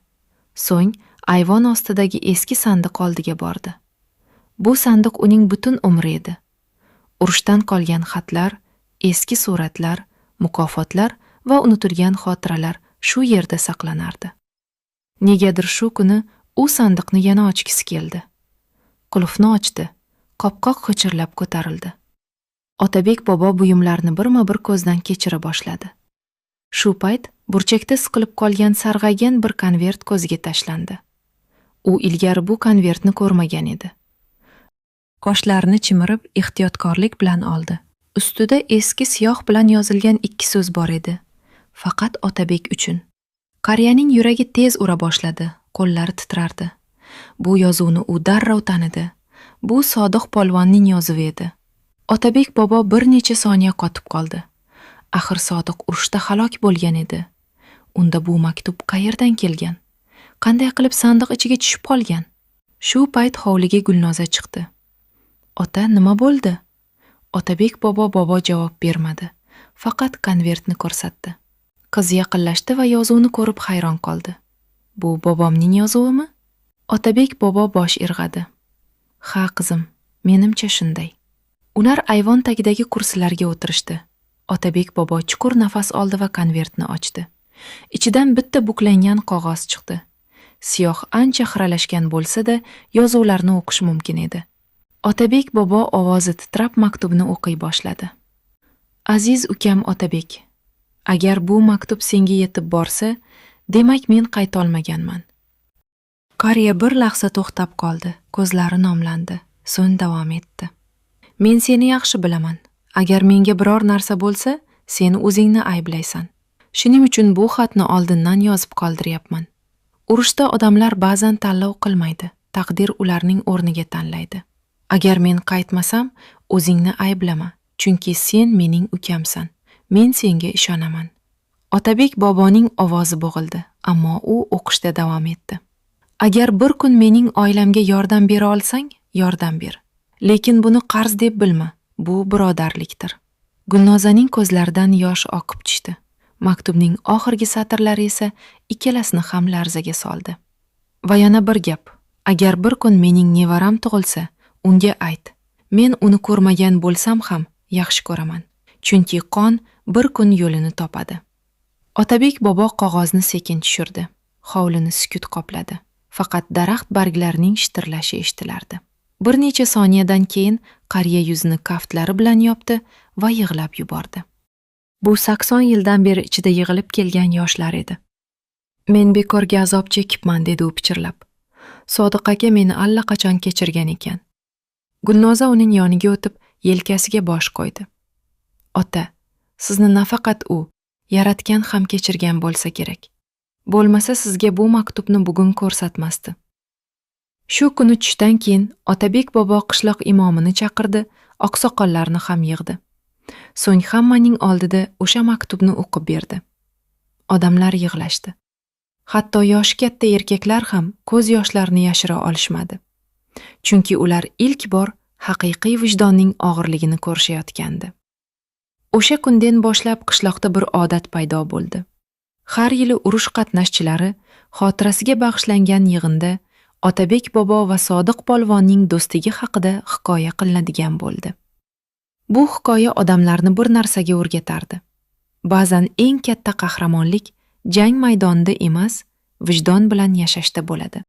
Speaker 1: So'ng ayvon ostidagi eski sandiq oldiga bordi. Bu sandiq uning butun umri edi. Urushdan qolgan xatlar, eski suratlar, mukofotlar va unutilgan xotiralar shu yerda saqlanardi. Negadir shu kuni u sandiqni yana ochgisi keldi. Qulfni ochdi. Qopqoq g'ichirlab ko'tarildi. Otabek bobo buyumlarni birma-bir ko'zdan kechira boshladi. Shu payt burchakda siqilib qolgan sarg'aygan bir konvert ko'ziga tashlandi. U ilgari bu konvertni ko'rmagan edi. Qoshlarini chimirib ehtiyotkorlik bilan oldi. Ustida eski siyoh bilan yozilgan ikki so'z bor edi. Faqat Otabek uchun. Qariyaning yuragi tez ura boshladi, qo'llari titrardi. Bu yozuvni u darrov tanidi. Bu Sodiq polvonning yozuvi edi. Otabek bobo bir necha soniya qotib qoldi. Axir Sodiq urushda halok bo'lgan edi. Unda bu maktub qayerdan kelgan? Qanday qilib sandiq ichiga tushib qolgan? Shu payt hovliga Gulnoza chiqdi. "Ota, nima bo'ldi?" Otabek bobo javob bermadi. Faqat konvertni ko'rsatdi. Qiz yaqinlashdi va yozuvni ko'rib hayron qoldi. "Bu bobomning yozuvimi?" Otabek bobo bosh irg'adi. "Ha, qizim, menimcha shunday." Ular ayvon tagidagi kursilarga o'tirishdi. Otabek bobo chuqur nafas oldi va konvertni ochdi. Ichidan bitta buklangan qog'oz chiqdi. Siyoh ancha xiralashgan bo'lsa-da, yozuvlarni o'qish mumkin edi. Otabek bobo ovozi titrab maktubni o'qiy boshladi. "Aziz ukam Otabek, agar bu maktub senga yetib borsa, demak men qaytolmaganman." Qariya bir lahza to'xtab qoldi, ko'zlari nomlandi, so'ng davom etdi. "Men seni yaxshi bilaman. Agar menga biror narsa bo'lsa, sen o'zingni ayblaysan. Shuning uchun bu xatni oldindan yozib qoldiryapman. Urushda odamlar ba'zan tanlov qilmaydi, taqdir ularning o'rniga tanlaydi. Agar men qaytmasam, o'zingni ayblama, chunki sen mening ukamsan. Men senga ishonaman. Otabek boboning ovozi bo'g'ildi, ammo u o'qishda davom etdi. Agar bir kun mening oilamga yordam bera olsang, yordam ber. Lekin buni qarz deb bilma, bu birodarlikdir. Gulnozaning ko'zlaridan yosh oqib tushdi. Maktubning oxirgi satrlari esa ikkalasini ham larzaga soldi. Va yana bir gap, agar bir kun mening nevaram tug'ilsa, unga ayt. Men uni ko'rmagan bo'lsam ham yaxshi ko'raman, chunki qon bir kun yo'lini topadi. Otabek bobo qog'ozni sekin tushirdi. Hovlini sukut qopladi. Faqat daraxt barglarining shitirlashi eshitilardi. Bir necha soniyadan keyin qariya yuzini kaftlari bilan yopdi va yig'lab yubordi. Bu 80 yildan beri ichida yig'ilib kelgan yoshlar edi. Men bekorga azob chekibman, dedi u pichirlab. Sodiq aka meni allaqachon kechirgan ekan. Gulnoza uning yoniga o'tib, yelkasiga bosh qo'ydi. Ota, sizni nafaqat u, yaratgan ham kechirgan bo'lsa kerak. Bo'lmasa sizga bu maktubni bugun ko'rsatmasdi. Shu kuni tushdan keyin Otabek bobo qishloq imomini chaqirdi, oqsoqollarni ham yig'di. So'ng hammaning oldida o'sha maktubni o'qib berdi. Odamlar yig'lashdi. Hatto yoshi katta erkaklar ham ko'z yoshlarini yashira olishmadi. Chunki ular ilk bor haqiqiy vijdonning og'irligini ko'rishayotgandi. O'sha kundan boshlab qishloqda bir odat paydo bo'ldi. Har yili urush qatnashchilari xotirasiga bag'ishlangan yig'inda Otabek bobo va Sodiq polvonning do'stligi haqida hikoya qilinadigan bo'ldi. Bu hikoya odamlarni bir narsaga o'rgatardi. Ba'zan eng katta qahramonlik jang maydonida emas, vijdon bilan yashashda bo'ladi.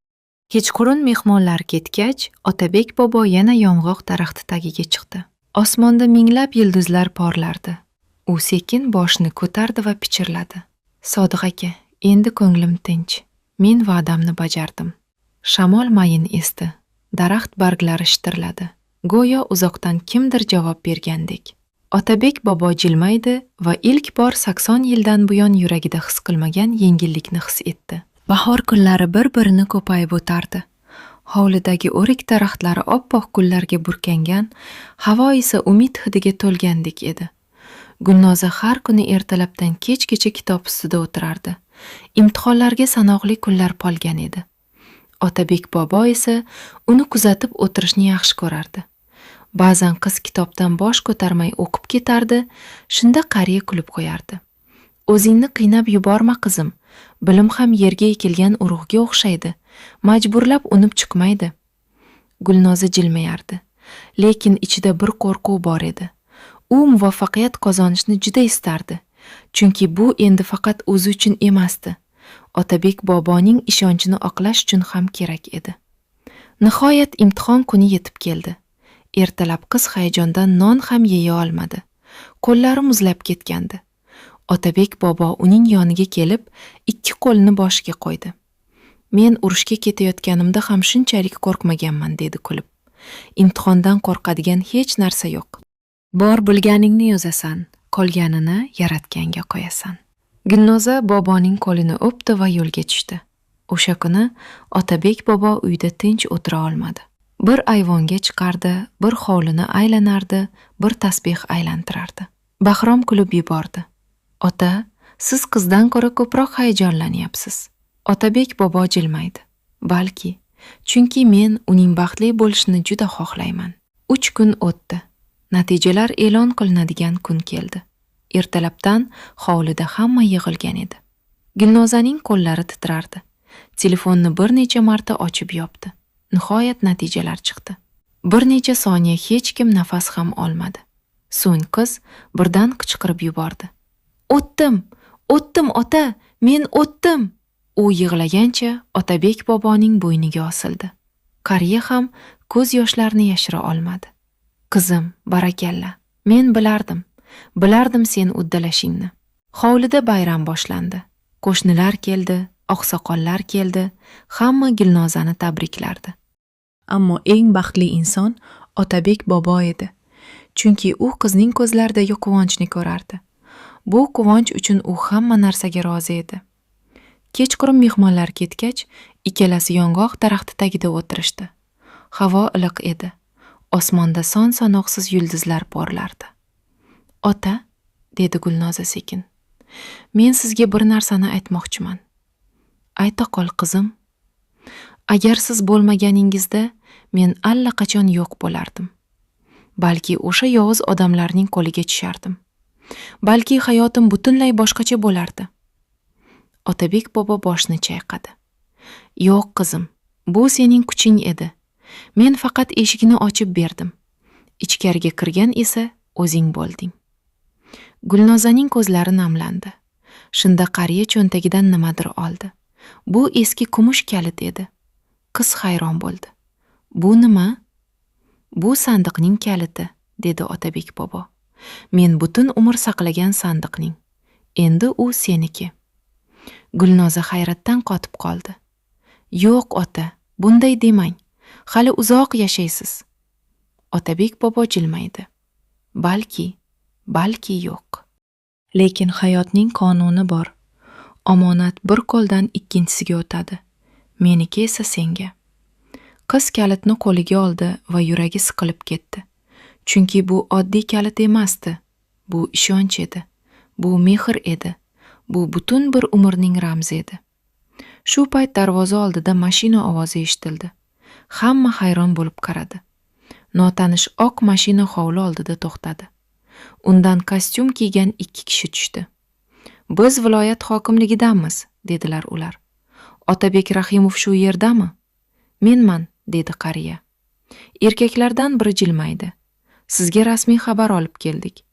Speaker 1: Kechqurun mehmonlar ketgach, Otabek bobo yana yong'oq daraxti tagiga chiqdi. Osmonda minglab yulduzlar porlardi. U sekin boshini ko'tardi va pichirladi. Sodiq aka, endi ko'nglim tinch. Men va'damni bajardim. Shamol mayin esdi. Daraxt barglari shitirladi. Go'yo uzoqdan kimdir javob bergandek. Otabek bobo jilmaydi va ilk bor 80 yildan buyon yuragida his qilmagan yengillikni his etdi. Bahor kunlari bir-birini ko'payib o'tardi. Hovlidagi o'rik daraxtlari oppoq gullarga burkangan, havo esa umid hidiga to'lgandek edi. Gulnoza har kuni ertalabdan kechgacha kitob ustida o'tirardi. Imtihonlarga sanoqli kunlar qolgan edi. Otabek bobo esa uni kuzatib o'tirishni yaxshi ko'rardi. Ba'zan qiz kitobdan bosh ko'tarmay o'qib ketardi, shunda qariya kulib qo'yardi. O'zingni qiynab yuborma qizim, bilim ham yerga ekilgan urug'ga o'xshaydi, majburlab unib chiqmaydi. Gulnoza jilmayardi, lekin ichida bir qo'rquv bor edi. U muvaffaqiyat qozonishni juda istardi, chunki bu endi faqat o'zi uchun emasdi. Otabek boboning ishonchini oqlash uchun ham kerak edi. Nihoyat imtihon kuni yetib keldi. Ertalab qiz hayajondan non ham yeya olmadi. Qo'llari muzlab ketgandi. Otabek bobo uning yoniga kelib, ikki qo'lini boshiga qo'ydi. Men urushga ketayotganimda ham shunchalik qo'rqmaganman, dedi kulib. Imtihondan qo'rqadigan hech narsa yo'q. Bor bilganingni yozasan, qolganini yaratganga qo'yasan. Gulnoza boboning qo'lini o'pdi va yo'lga tushdi. O'sha kuni Otabek bobo uyda tinch o'tira olmadi. Bir ayvonga chiqardi, bir hovlini aylanardi, bir tasbih aylantirardi. Bahrom kulib yubordi. Ota, siz qizdan ko'ra ko'proq hayajonlanyapsiz. Otabek bobo jilmaydi. Balki, chunki men uning baxtli bo'lishini juda xohlayman. 3 kun o'tdi. Natijalar e'lon qilinadigan kun keldi. Ertalabdan hovlida hamma yig'ilgan edi. Gulnozaning qo'llari titrardi. Telefonni bir necha marta ochib yopdi. Nihoyat natijalar chiqdi. Bir necha soniya hech kim nafas ham olmadi. So'ng qiz birdan qichqirib yubordi. O'tdim, o'tdim ota, men o'tdim. U yig'lagancha Otabek boboning bo'yniga osildi. Qariya ham ko'z yoshlarini yashira olmadi. Qizim, barakalla. Men bilardim sen uddalashingni. Hovlida bayram boshlandi. Qo'shnilar keldi, oqsoqollar keldi, hamma Gulnozani tabriklardi. Ammo eng baxtli inson Otabek bobo edi. Chunki u qizning ko'zlaridagi quvonchni ko'rardi. Bu quvonch uchun u hamma narsaga rozi edi. Kechqurun mehmonlar ketgach, ikkalasi yong'oq daraxti tagida o'tirishdi. Havo iliq edi. Osmonda son-sanoqsiz yulduzlar porlardi. "Ota", dedi Gulnoza sekin. "Men sizga bir narsani aytmoqchiman." "Ayta qol, qizim." "Agar siz bo'lmaganingizda men allaqachon yo'q bo'lardim. Balki o'sha yovuz odamlarning qo'liga tushardim. Balki hayotim butunlay boshqacha bo'lardi." Otabek bobo boshni chayqadi. "Yo'q qizim, bu sening kuching edi. Men faqat eshikni ochib berdim. Ichkariga kirgan esa o'zing bo'lding." Gulnozaning ko'zlari namlandi. Shunda qariya cho'ntagidan nimadir oldi. Bu eski kumush kalit edi. Qiz hayron bo'ldi. "Bu nima?" "Bu sandiqning kaliti", dedi Otabek bobo. "Men butun umr saqlagan sandiqning. Endi u seniki." Gulnoza hayratdan qotib qoldi. "Yo'q ota, bunday demang. Hali uzoq yashaysiz." Otabek bobo jilmaydi. Balki yo'q. Lekin hayotning qonuni bor. Omonat bir qo'ldan ikkinchisiga o'tadi. Meniki esa senga. Qiz kalitni qo'liga oldi va yuragi siqilib ketdi. Chunki bu oddiy kalit emasdi. Bu ishonch edi. Bu mehr edi. Bu butun bir umrning ramzi edi. Shu payt darvoza oldida mashina ovozi eshitildi. Hamma hayron bo'lib qaradi. Notanish oq mashina hovli oldida to'xtadi. Undan kostyum kiygan 2 kishi tushdi. "Biz viloyat hokimligidanmiz", dedilar ular. "Otabek Rahimov shu yerdami?" "Menman", dedi qariya. Erkaklardan biri jilmaydi. "Sizga rasmiy xabar olib keldik.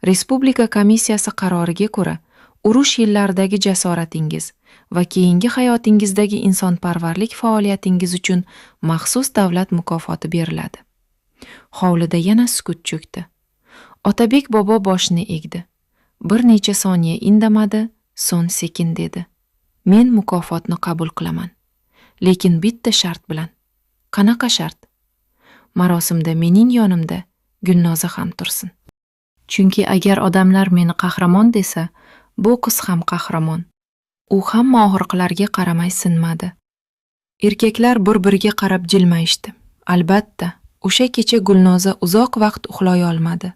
Speaker 1: Respublika komissiyasi qaroriga ko'ra, urush yillaridagi jasoratingiz va keyingi hayotingizdagi insonparvarlik faoliyatingiz uchun maxsus davlat mukofoti beriladi." Hovlida yana sukut cho'kdi. Otabek bobo boshini egdi. Bir necha soniya indamadi, so'ng sekin dedi: "Men mukofotni qabul qilaman. Lekin bitta shart bilan." "Qanaqa shart?" "Marosimda mening yonimda Gulnoza ham tursin. Chunki agar odamlar meni qahramon desa, bu qiz ham qahramon. U hamma og'riqlarga qaramay sinmadi." Erkaklar bir-biriga qarab jilmayishdi. Albatta, o'sha kecha Gulnoza uzoq vaqt uxlay olmadi.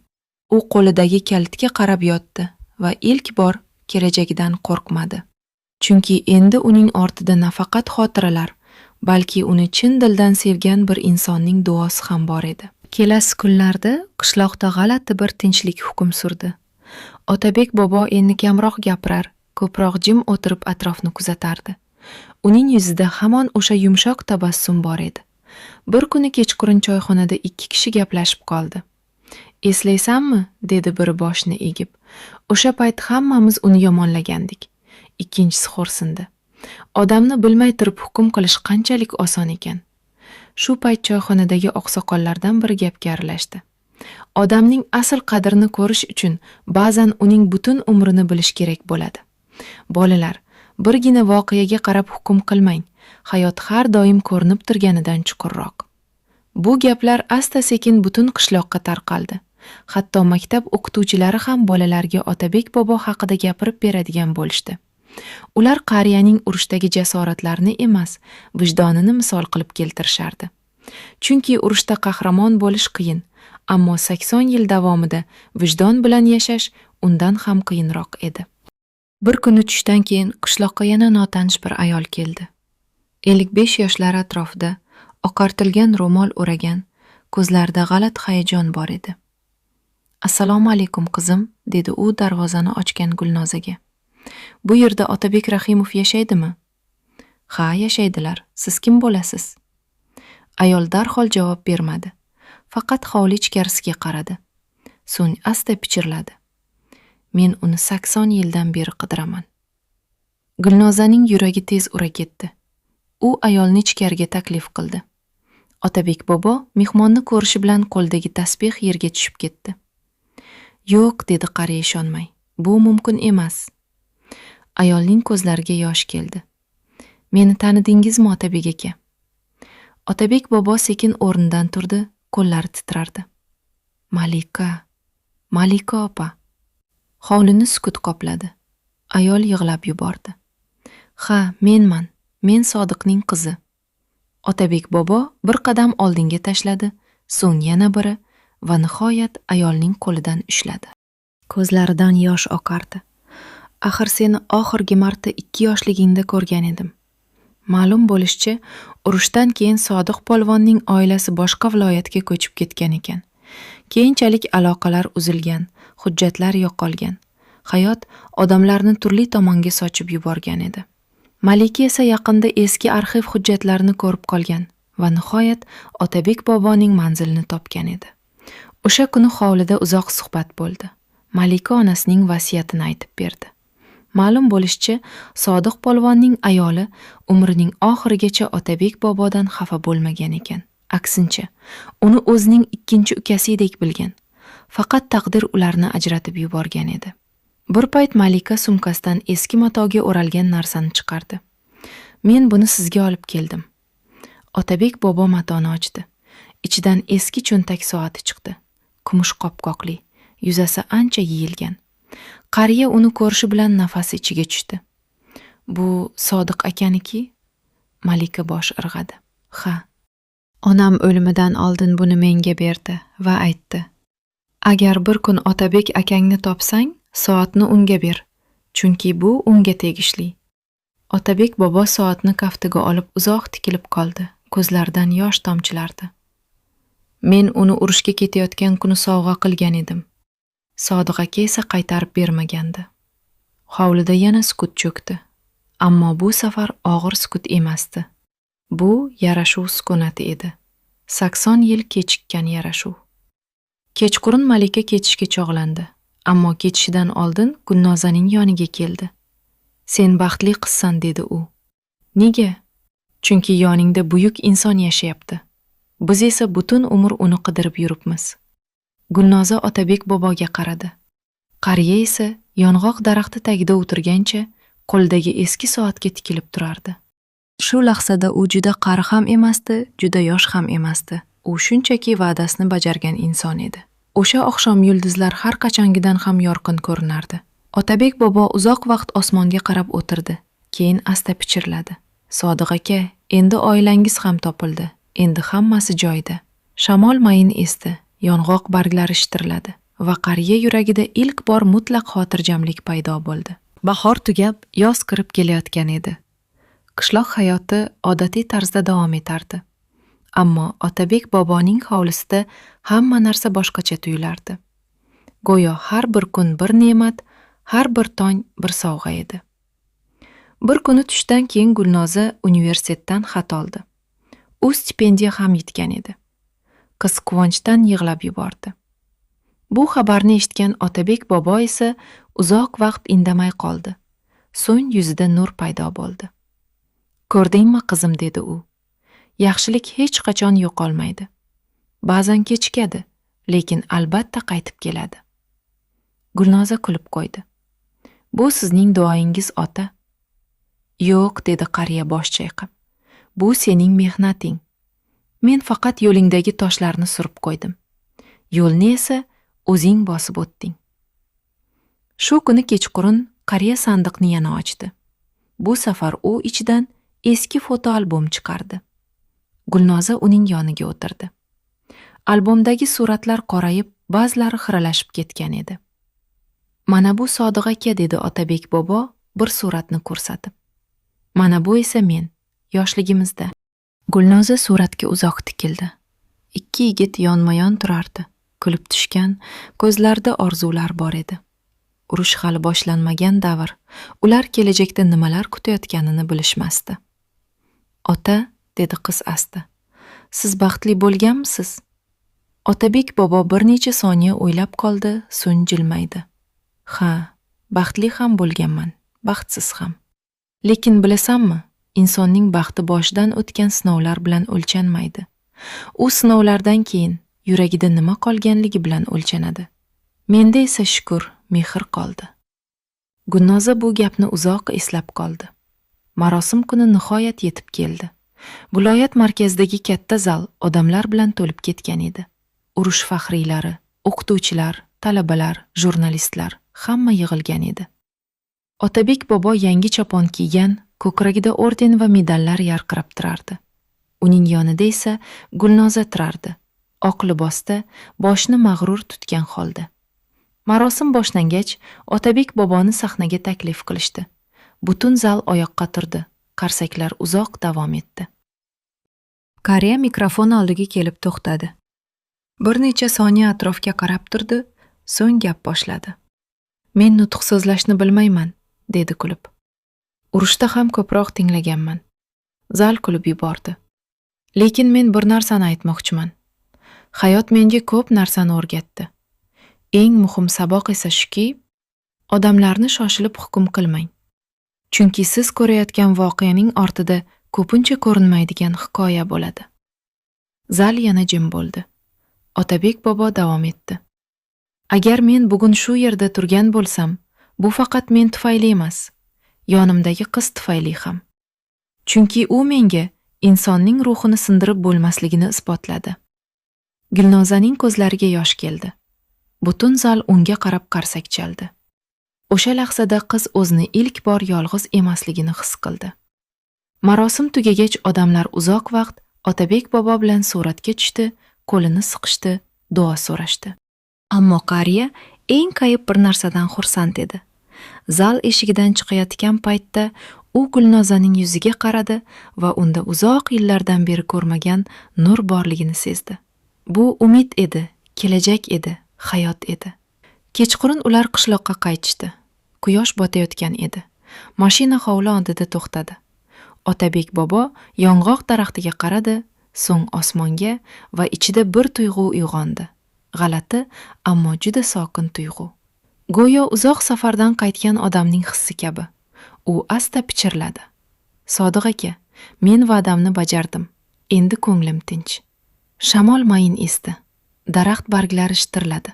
Speaker 1: U qo'lidagi kalitga qarab yotdi va ilk bor kelajagidan qo'rqmadi. Chunki endi uning ortida nafaqat xotiralar, balki uni chin dildan sevgan bir insonning duosi ham bor edi. Kelasi kunlarda qishloqda g'alati bir tinchlik hukm surdi. Otabek bobo endi kamroq gapirar, ko'proq jim o'tirib atrofni kuzatardi. Uning yuzida hamon o'sha yumshoq tabassum bor edi. Bir kuni kechqurun choyxonada 2 kishi gaplashib qoldi. "Eslaysanmi?" dedi biri boshni egib. "O'sha payt hammamiz uni yomonlagandik." Ikkinchisi xo'rsindi. "Odamni bilmay turib hukm qilish qanchalik oson ekan." Shu payt choyxonadagi oqsoqollardan biri gapga aralashdi. "Odamning asl qadrini ko'rish uchun ba'zan uning butun umrini bilish kerak bo'ladi. Bolalar, birgina voqeaga qarab hukm qilmang. Hayot har doim ko'rinib turganidan chuqurroq." Bu gaplar asta-sekin butun qishloqqa tarqaldi. Hatto maktab o'qituvchilari ham bolalarga Otabek bobo haqida gapirib beradigan bo'lishdi. Ular qariyaning urushdagi jasoratlarini emas, vijdonini misol qilib keltirishardi. Chunki urushda qahramon bo'lish qiyin, ammo 80 yil davomida vijdon bilan yashash undan ham qiyinroq edi. Bir kuni tushdan keyin qishloqqa yana notanish bir ayol keldi. 55 yoshlar atrofida, oqartilgan ro'mol o'ragan, ko'zlarida g'alati hayajon bor edi. "Assalomu alaykum qizim", dedi u darvozani ochgan Gulnozaga. "Bu yerda Otabek Rahimov yashaydimi?" "Ha, yashaydilar. Siz kim bo'lasiz?" Ayol darhol javob bermadi. Faqat hovli ichkarisiga qaradi. So'ng asta pichirladi. "Men uni 80 yildan beri qidiraman." Gulnozaning yuragi tez ura ketdi. U ayolni ichkariga taklif qildi. Otabek bobo mehmonni ko'rishi bilan qo'ldagi tasbih yerga tushib ketdi. "Yo'q", dedi qariya ishonmay. "Bu mumkin emas." Ayolning ko'zlariga yosh keldi. "Meni tanidingizmi, Otabek aka?" Otabek bobo sekin o'rnidan turdi, qo'llari titrardi. Malika opa." Hovlini sukut qopladi. Ayol yig'lab yubordi. Ha, menman. Men Sodiqning qizi. Otabek bobo bir qadam oldinga tashladi, so'ng yana biri va nihoyat ayolning qo'lidan ushladi. Ko'zlaridan yosh oqardi. Axir seni oxirgi marta 2 yoshligingda ko'rgan edim. Ma'lum bo'lishicha, urushdan keyin Sodiq polvonning oilasi boshqa viloyatga ko'chib ketgan ekan. Keyinchalik aloqalar uzilgan, hujjatlar yo'qolgan. Hayot odamlarni turli tomonga sochib yuborgan edi. Malika esa yaqinda eski arxiv hujjatlarini ko'rib qolgan va nihoyat Otabek boboning manzilini topgan edi. O'sha kuni hovlida uzoq suhbat bo'ldi. Malika onasining vasiyatini aytib berdi. Ma'lum bo'lishicha, Sodiq polvonning ayoli umrining oxirigacha Otabek bobodan xafa bo'lmagan ekan. Aksincha, uni o'zining ikkinchi ukasidek bilgan. Faqat taqdir ularni ajratib yuborgan edi. Bir payt Malika sumkasidan eski matoga o'ralgan narsani chiqardi. Men buni sizga olib keldim. Otabek bobo matoni ochdi. Ichidan eski cho'ntak soati chiqdi. Kumush qopqoqli, yuzasi ancha yeyilgan. Qariya uni ko'rishi bilan nafasi ichiga tushdi. Bu Sodiq akaniki? Malika bosh irg'adi. Ha. Onam o'limidan oldin buni menga berdi va aytdi. Agar bir kun Otabek akangni topsang, soatni unga ber, chunki bu unga tegishli. Otabek bobo soatni kaftiga olib uzoq tikilib qoldi. Ko'zlaridan yosh tomchilardi. Men uni urushga ketayotgan kuni sovg'a qilgan edim. Sodiq aka esa qaytarib bermagandi. Hovlida yana sukut cho'kdi. Ammo bu safar og'ir sukut emasdi. Bu yarashuv sukunati edi. 80 yil kechikkan yarashuv. Kechqurun Malika ketishga chog'landi. Ammo ketishidan oldin Gulnozaning yoniga keldi. Sen baxtli qizsan, dedi u. Nega? Chunki yoningda buyuk inson yashayapti. Biz esa butun umr uni qidirib yuribmiz. Gulnoza Otabek boboga qaradi. Qariya esa yong'oq daraxti tagida o'tirgancha qo'lidagi eski soatga tikilib turardi. Shu lahzada u juda qari ham emasdi, juda yosh ham emasdi. U shunchaki va'dasini bajargan inson edi. O'sha oqshom yulduzlar har qachongidan ham yorqin ko'rinardi. Otabek bobo uzoq vaqt osmonga qarab o'tirdi. Keyin asta pichirladi. Sodiq aka, endi oilangiz ham topildi. Endi hammasi joyida. Shamol mayin esdi, yong'oq barglari shitirladi va qariya yuragida ilk bor mutlaq xotirjamlik paydo bo'ldi. Bahor tugab, yoz kirib kelayotgan edi. Qishloq hayoti odatiy tarzda davom etardi. Ammo Otabek boboning hovlisida hamma narsa boshqacha tuyulardi. Go'yo har bir kun bir ne'mat, har bir tong bir sovg'a edi. Bir kuni tushdan keyin Gulnoza universitetdan xat oldi. U stipendiya ham yetgan edi. Qiz quvonchdan yig'lab yubordi. Bu xabarni eshitgan Otabek bobo esa uzoq vaqt indamay qoldi. So'ng yuzida nur paydo bo'ldi. Ko'rdingmi qizim, dedi u. Yaxshilik hech qachon yo'qolmaydi. Ba'zan kechikadi, lekin albatta qaytib keladi. Gulnoza kulib qo'ydi. Bu sizning duoyingiz, ota. Yo'q, dedi qariya bosh chayqab. Bu sening mehnating. Men faqat yo'lingdagi toshlarni surib qo'ydim. Yo'lni esa o'zing bosib o'tding. Shu kuni kechqurun qariya sandiqni yana ochdi. Bu safar u ichidan eski fotoalbom chiqardi. Gulnoza uning yoniga o'tirdi. Albomdagi suratlar qorayib, ba'zilari xiralashib ketgan edi. Mana bu Sodiq aka, dedi Otabek bobo bir suratni ko'rsatib. Mana bu esa men, yoshligimizda. Gulnoza suratga uzoq tikildi. Ikki yigit yonma-yon turardi. Kulib tushgan, ko'zlarida orzular bor edi. Urush hali boshlanmagan davr. Ular kelajakda nimalar kutayotganini bilishmasdi. Ota, dedi qiz asta. Siz baxtli bo'lganmisiz? Otabek bobo bir necha soniya o'ylab qoldi, so'ng jilmaydi. Ha, baxtli ham bo'lganman, baxtsiz ham. Lekin bilasanmi, insonning baxti boshidan o'tgan sinovlar bilan o'lchanmaydi. U sinovlardan keyin yuragida nima qolganligi bilan o'lchanadi. Menda esa shukr, mehr qoldi. Gulnoza bu gapni uzoq eslab qoldi. Marosim kuni nihoyat yetib keldi. Viloyat markazidagi katta zal odamlar bilan to'lib ketgan edi. Urush faxriylari, o'qituvchilar, talabalar, jurnalistlar hamma yig'ilgan edi. Otabek bobo yangi chopon kiygan, ko'kragida orden va medallar yarqirab turardi. Uning yonida esa Gulnoza turardi, oq libosda, boshni mag'rur tutgan holda. Marosim boshlangach, Otabek boboni sahnaga taklif qilishdi. Butun zal oyoqqa turdi. Qarsaklar uzoq davom etdi. Qariya mikrofon oldiga kelib to'xtadi. Bir necha soniya atrofga qarab turdi, so'ng gap boshladi. Men nutq so'zlashni bilmayman, dedi kulib. Urushda ham ko'proq tinglaganman. Zal kulib yubordi. Lekin men bir narsani aytmoqchiman. Hayot menga ko'p narsani o'rgatdi. Eng muhim saboq esa shuki, odamlarni shoshilib hukm qilmang. Chunki siz ko'rayotgan voqeaning ortida ko'pincha ko'rinmaydigan hikoya bo'ladi. Zal yana jim bo'ldi. Otabek bobo davom etdi. Agar men bugun shu yerda turgan bo'lsam, bu faqat men tufayli emas, yonimdagi qiz tufayli ham. Chunki u menga insonning ruhini sindirib bo'lmasligini isbotladi. Gulnozaning ko'zlariga yosh keldi. Butun zal unga qarab qarsak chaldi. O'sha lahzada qiz o'zini ilk bor yolg'iz emasligini his qildi. Marosim tugagach odamlar uzoq vaqt Otabek bobo bilan suratga tushdi, qo'lini siqishdi, duo so'rashdi. Ammo qariya eng qayib bir narsadan xursand edi. Zal eshigidan chiqayotgan paytda u Gulnozaning yuziga qaradi va unda uzoq yillardan beri ko'rmagan nur borligini sezdi. Bu umid edi, kelajak edi, hayot edi. Kechqurun ular qishloqqa qaytishdi. Quyosh botayotgan edi. Mashina hovli oldida to'xtadi. Otabek bobo yong'oq daraxtiga qaradi, so'ng osmonga va ichida bir tuyg'u uyg'ondi. G'alati, ammo juda sokin tuyg'u. Go'yo uzoq safardan qaytgan odamning hissi kabi. U asta pichirladi. Sodiq aka, men va'damni bajardim. Endi ko'nglim tinch. Shamol mayin esdi. Daraxt barglari shitirladi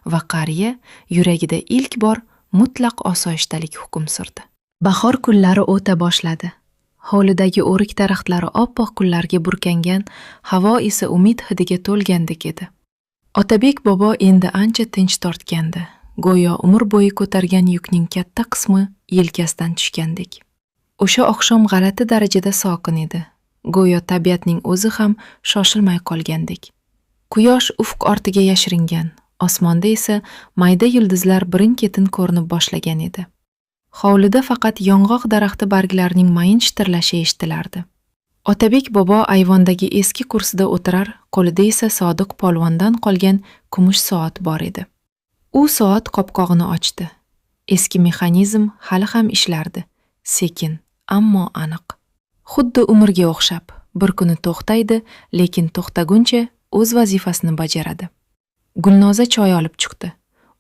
Speaker 1: va qariya yuragida ilk bor mutlaq osoyishtalik hukm surdi. Bahor kunlari o'ta boshladi. Hovlidagi o'rik daraxtlari oppoq gullarga burkangan, havo esa umid hidiga to'lgandek edi. Otabek bobo endi ancha tinch tortgandi. Go'yo umr bo'yi ko'targan yukning katta qismi yelkasidan tushgandek. O'sha oqshom g'alati darajada sokin edi. Go'yo tabiatning o'zi ham shoshilmay qolgandek. Quyosh ufq ortiga yashiringan, osmonda esa mayda yulduzlar birin-ketin ko'rinib boshlagan edi. Hovlida faqat yong'oq daraxti barglarining mayin shitirlashi eshitilardi. Otabek bobo ayvondagi eski kursida o'tirar, qo'lida esa Sodiq polvondan qolgan kumush soat bor edi. U soat qopqog'ini ochdi. Eski mexanizm hali ham ishlardi, sekin, ammo aniq. Xuddi umrga o'xshab, bir kuni to'xtaydi, lekin to'xtaguncha o'z vazifasini bajaradi. Gulnoza choy olib chiqdi.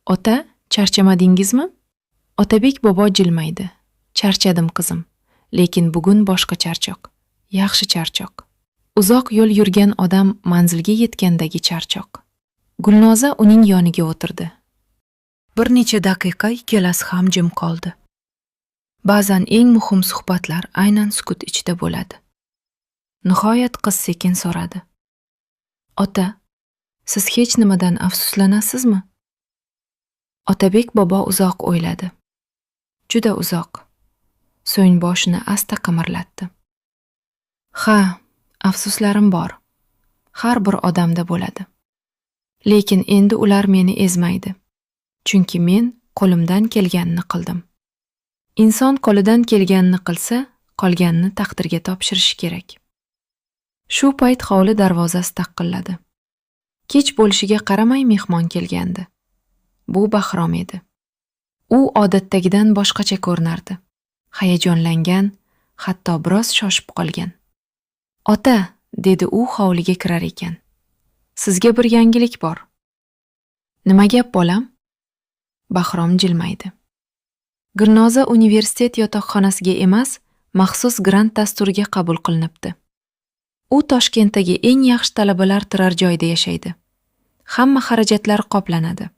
Speaker 1: Ota, charchamadingizmi? Otabek bobo jilmaydi. Charchadim qizim, lekin bugun boshqa charchoq. Yaxshi charchoq. Uzoq yo'l yurgan odam manzilga yetgandagi charchoq. Gulnoza uning yoniga o'tirdi. Bir necha daqiqa ikkalasi ham jim qoldi. Ba'zan eng muhim suhbatlar aynan sukut ichida bo'ladi. Nihoyat qiz sekin so'radi. Ota, siz hech nimadan afsuslanasizmi? Otabek bobo uzoq o'yladi. Juda uzoq. So'ng boshini asta qimirlatdi. Ha, afsuslarim bor. Har bir odamda bo'ladi. Lekin endi ular meni ezmaydi. Chunki men qo'limdan kelganini qildim. Inson qo'lidan kelganini qilsa, qolganini taqdirga topshirishi kerak. Shu payt hovli darvozasi taqilladi. Kech bo'lishiga qaramay mehmon kelgandi. Bu Bahrom edi. U odatdagidan boshqacha ko'rinardi. Hayajonlangan, hatto biroz shoshib qolgan. Ota, dedi u hovliga kirar ekan. Sizga bir yangilik bor. Nima gap bolam? Bahrom jilmaydi. Gulnoza universitet yotoqxonasiga emas, maxsus grant dasturiga qabul qilinibdi. U Toshkentdagi eng yaxshi talabalar turar joyda yashaydi. Hamma xarajatlar qoplanadi.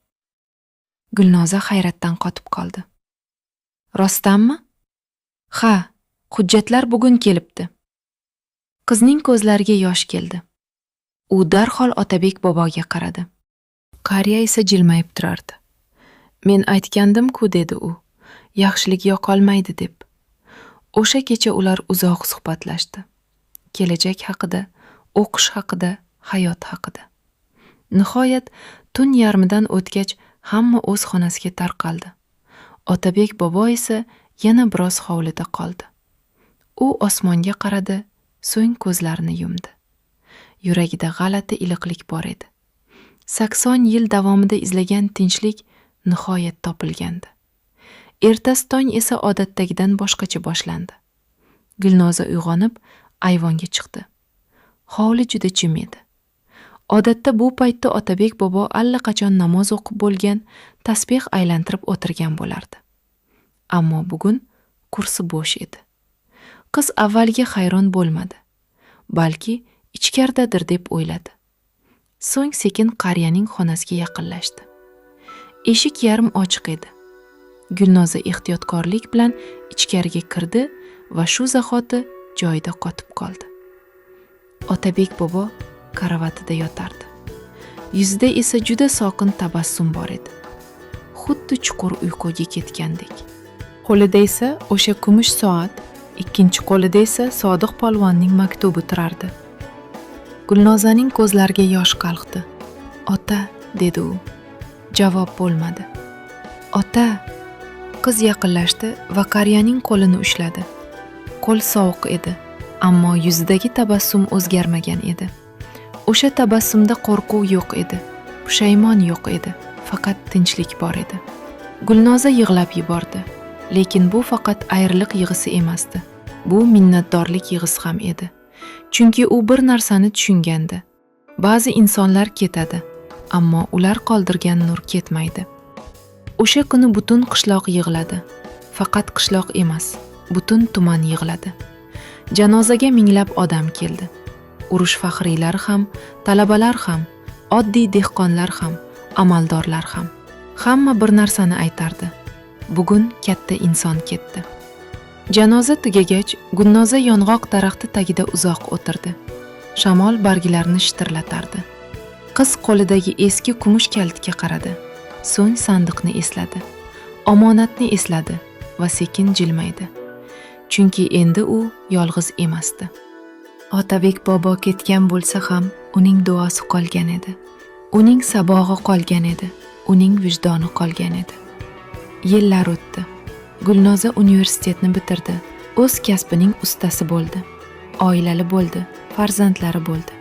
Speaker 1: Gulnoza hayratdan qotib qoldi. Rostdanmi? Ha, hujjatlar bugun kelibdi. Qizning ko'zlariga yosh keldi. U darhol Otabek boboga qaradi. Qariya esa jilmayib turardi. Men aytgandim-ku, dedi u, yaxshilik yoqolmaydi deb. O'sha kecha ular uzoq suhbatlashdi. Kelajak haqida, o'qish haqida, hayot haqida. Nihoyat tun yarmidan o'tgach hamma o'z xonasiga tarqaldi. Otabek bobo esa yana biroz hovlida qoldi. U osmonga qaradi, so'ng ko'zlarini yumdi. Yuragida g'alati iliqlik bor edi. 80 yil davomida izlagan tinchlik nihoyat topilgandi. Ertasi tong esa odatdagidan boshqacha boshlandi. Gulnoza uyg'onib, ayvonga chiqdi. Hovli juda jim edi. Odatda bu paytda Otabek bobo allaqachon namoz o'qib bo'lgan, tasbih aylantirib o'tirgan bo'lardi. Ammo bugun kursi bo'sh edi. Qiz avvaliga hayron bo'lmadi, balki ichkaridadir deb o'yladi. So'ng sekin qariyaning xonasiga yaqinlashdi. Eshik yarim ochiq edi. Gulnoza ehtiyotkorlik bilan ichkariga kirdi va shu zahoti joyida qotib qoldi. Otabek bobo karavotida yotardi. Yuzida esa juda sokin tabassum bor edi. Xuddi chuqur uyquga ketgandek. Qo'lida esa o'sha kumush soat, ikkinchi qo'lida esa Sodiq polvonning maktubi turardi. Gulnozaning ko'zlariga yosh qalqdi. "Ota", dedi u. Javob bo'lmadi. "Ota", qiz yaqinlashdi va qariyaning qo'lini ushladi. Qo'l sovuq edi, ammo yuzidagi tabassum o'zgarmagan edi. O'sha tabassumda qo'rquv yo'q edi, pushaymon yo'q edi, faqat tinchlik bor edi. Gulnoza yig'lab yubordi, lekin bu faqat ayriliq yig'isi emasdi. Bu minnatdorlik yig'isi ham edi. Chunki u bir narsani tushungandi. Ba'zi insonlar ketadi, ammo ular qoldirgan nur ketmaydi. O'sha kuni butun qishloq yig'ladi. Faqat qishloq emas, butun tuman yig'ladi. Janozaga minglab odam keldi. Urush faxriylari ham, talabalar ham, oddiy dehqonlar ham, amaldorlar ham. Hamma bir narsani aytardi. Bugun katta inson ketdi. Janoza tugagach, Gulnoza yong'oq daraxti tagida uzoq o'tirdi. Shamol barglarini shitirlatardi. Qiz qo'lidagi eski kumush kalitiga qaradi. So'ng sandiqni esladi. Omonatni esladi va sekin jilmaydi. Chunki endi u yolg'iz emasdi. Otabek bobo ketgan bo'lsa ham, uning duosi qolgan edi. Uning sabog'i qolgan edi. Uning vijdoni qolgan edi. Yillar o'tdi. Gulnoza universitetni bitirdi. O'z kasbining ustasi bo'ldi. Oilali bo'ldi, farzandlari bo'ldi.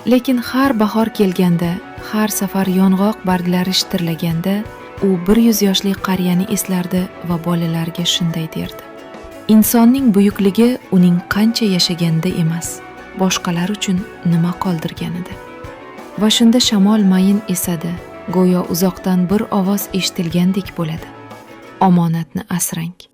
Speaker 1: Lekin har bahor kelganda, har safar yong'oq barglari shitirlaganda, u 100 yoshli qariyani eslardi va bolalarga shunday derdi: insonning buyukligi uning qancha yashaganida emas, boshqalar uchun nima qoldirganida. Va shunda shamol mayin esadi, go'yo uzoqdan bir ovoz eshitilgandek bo'ladi: omonatni asrang.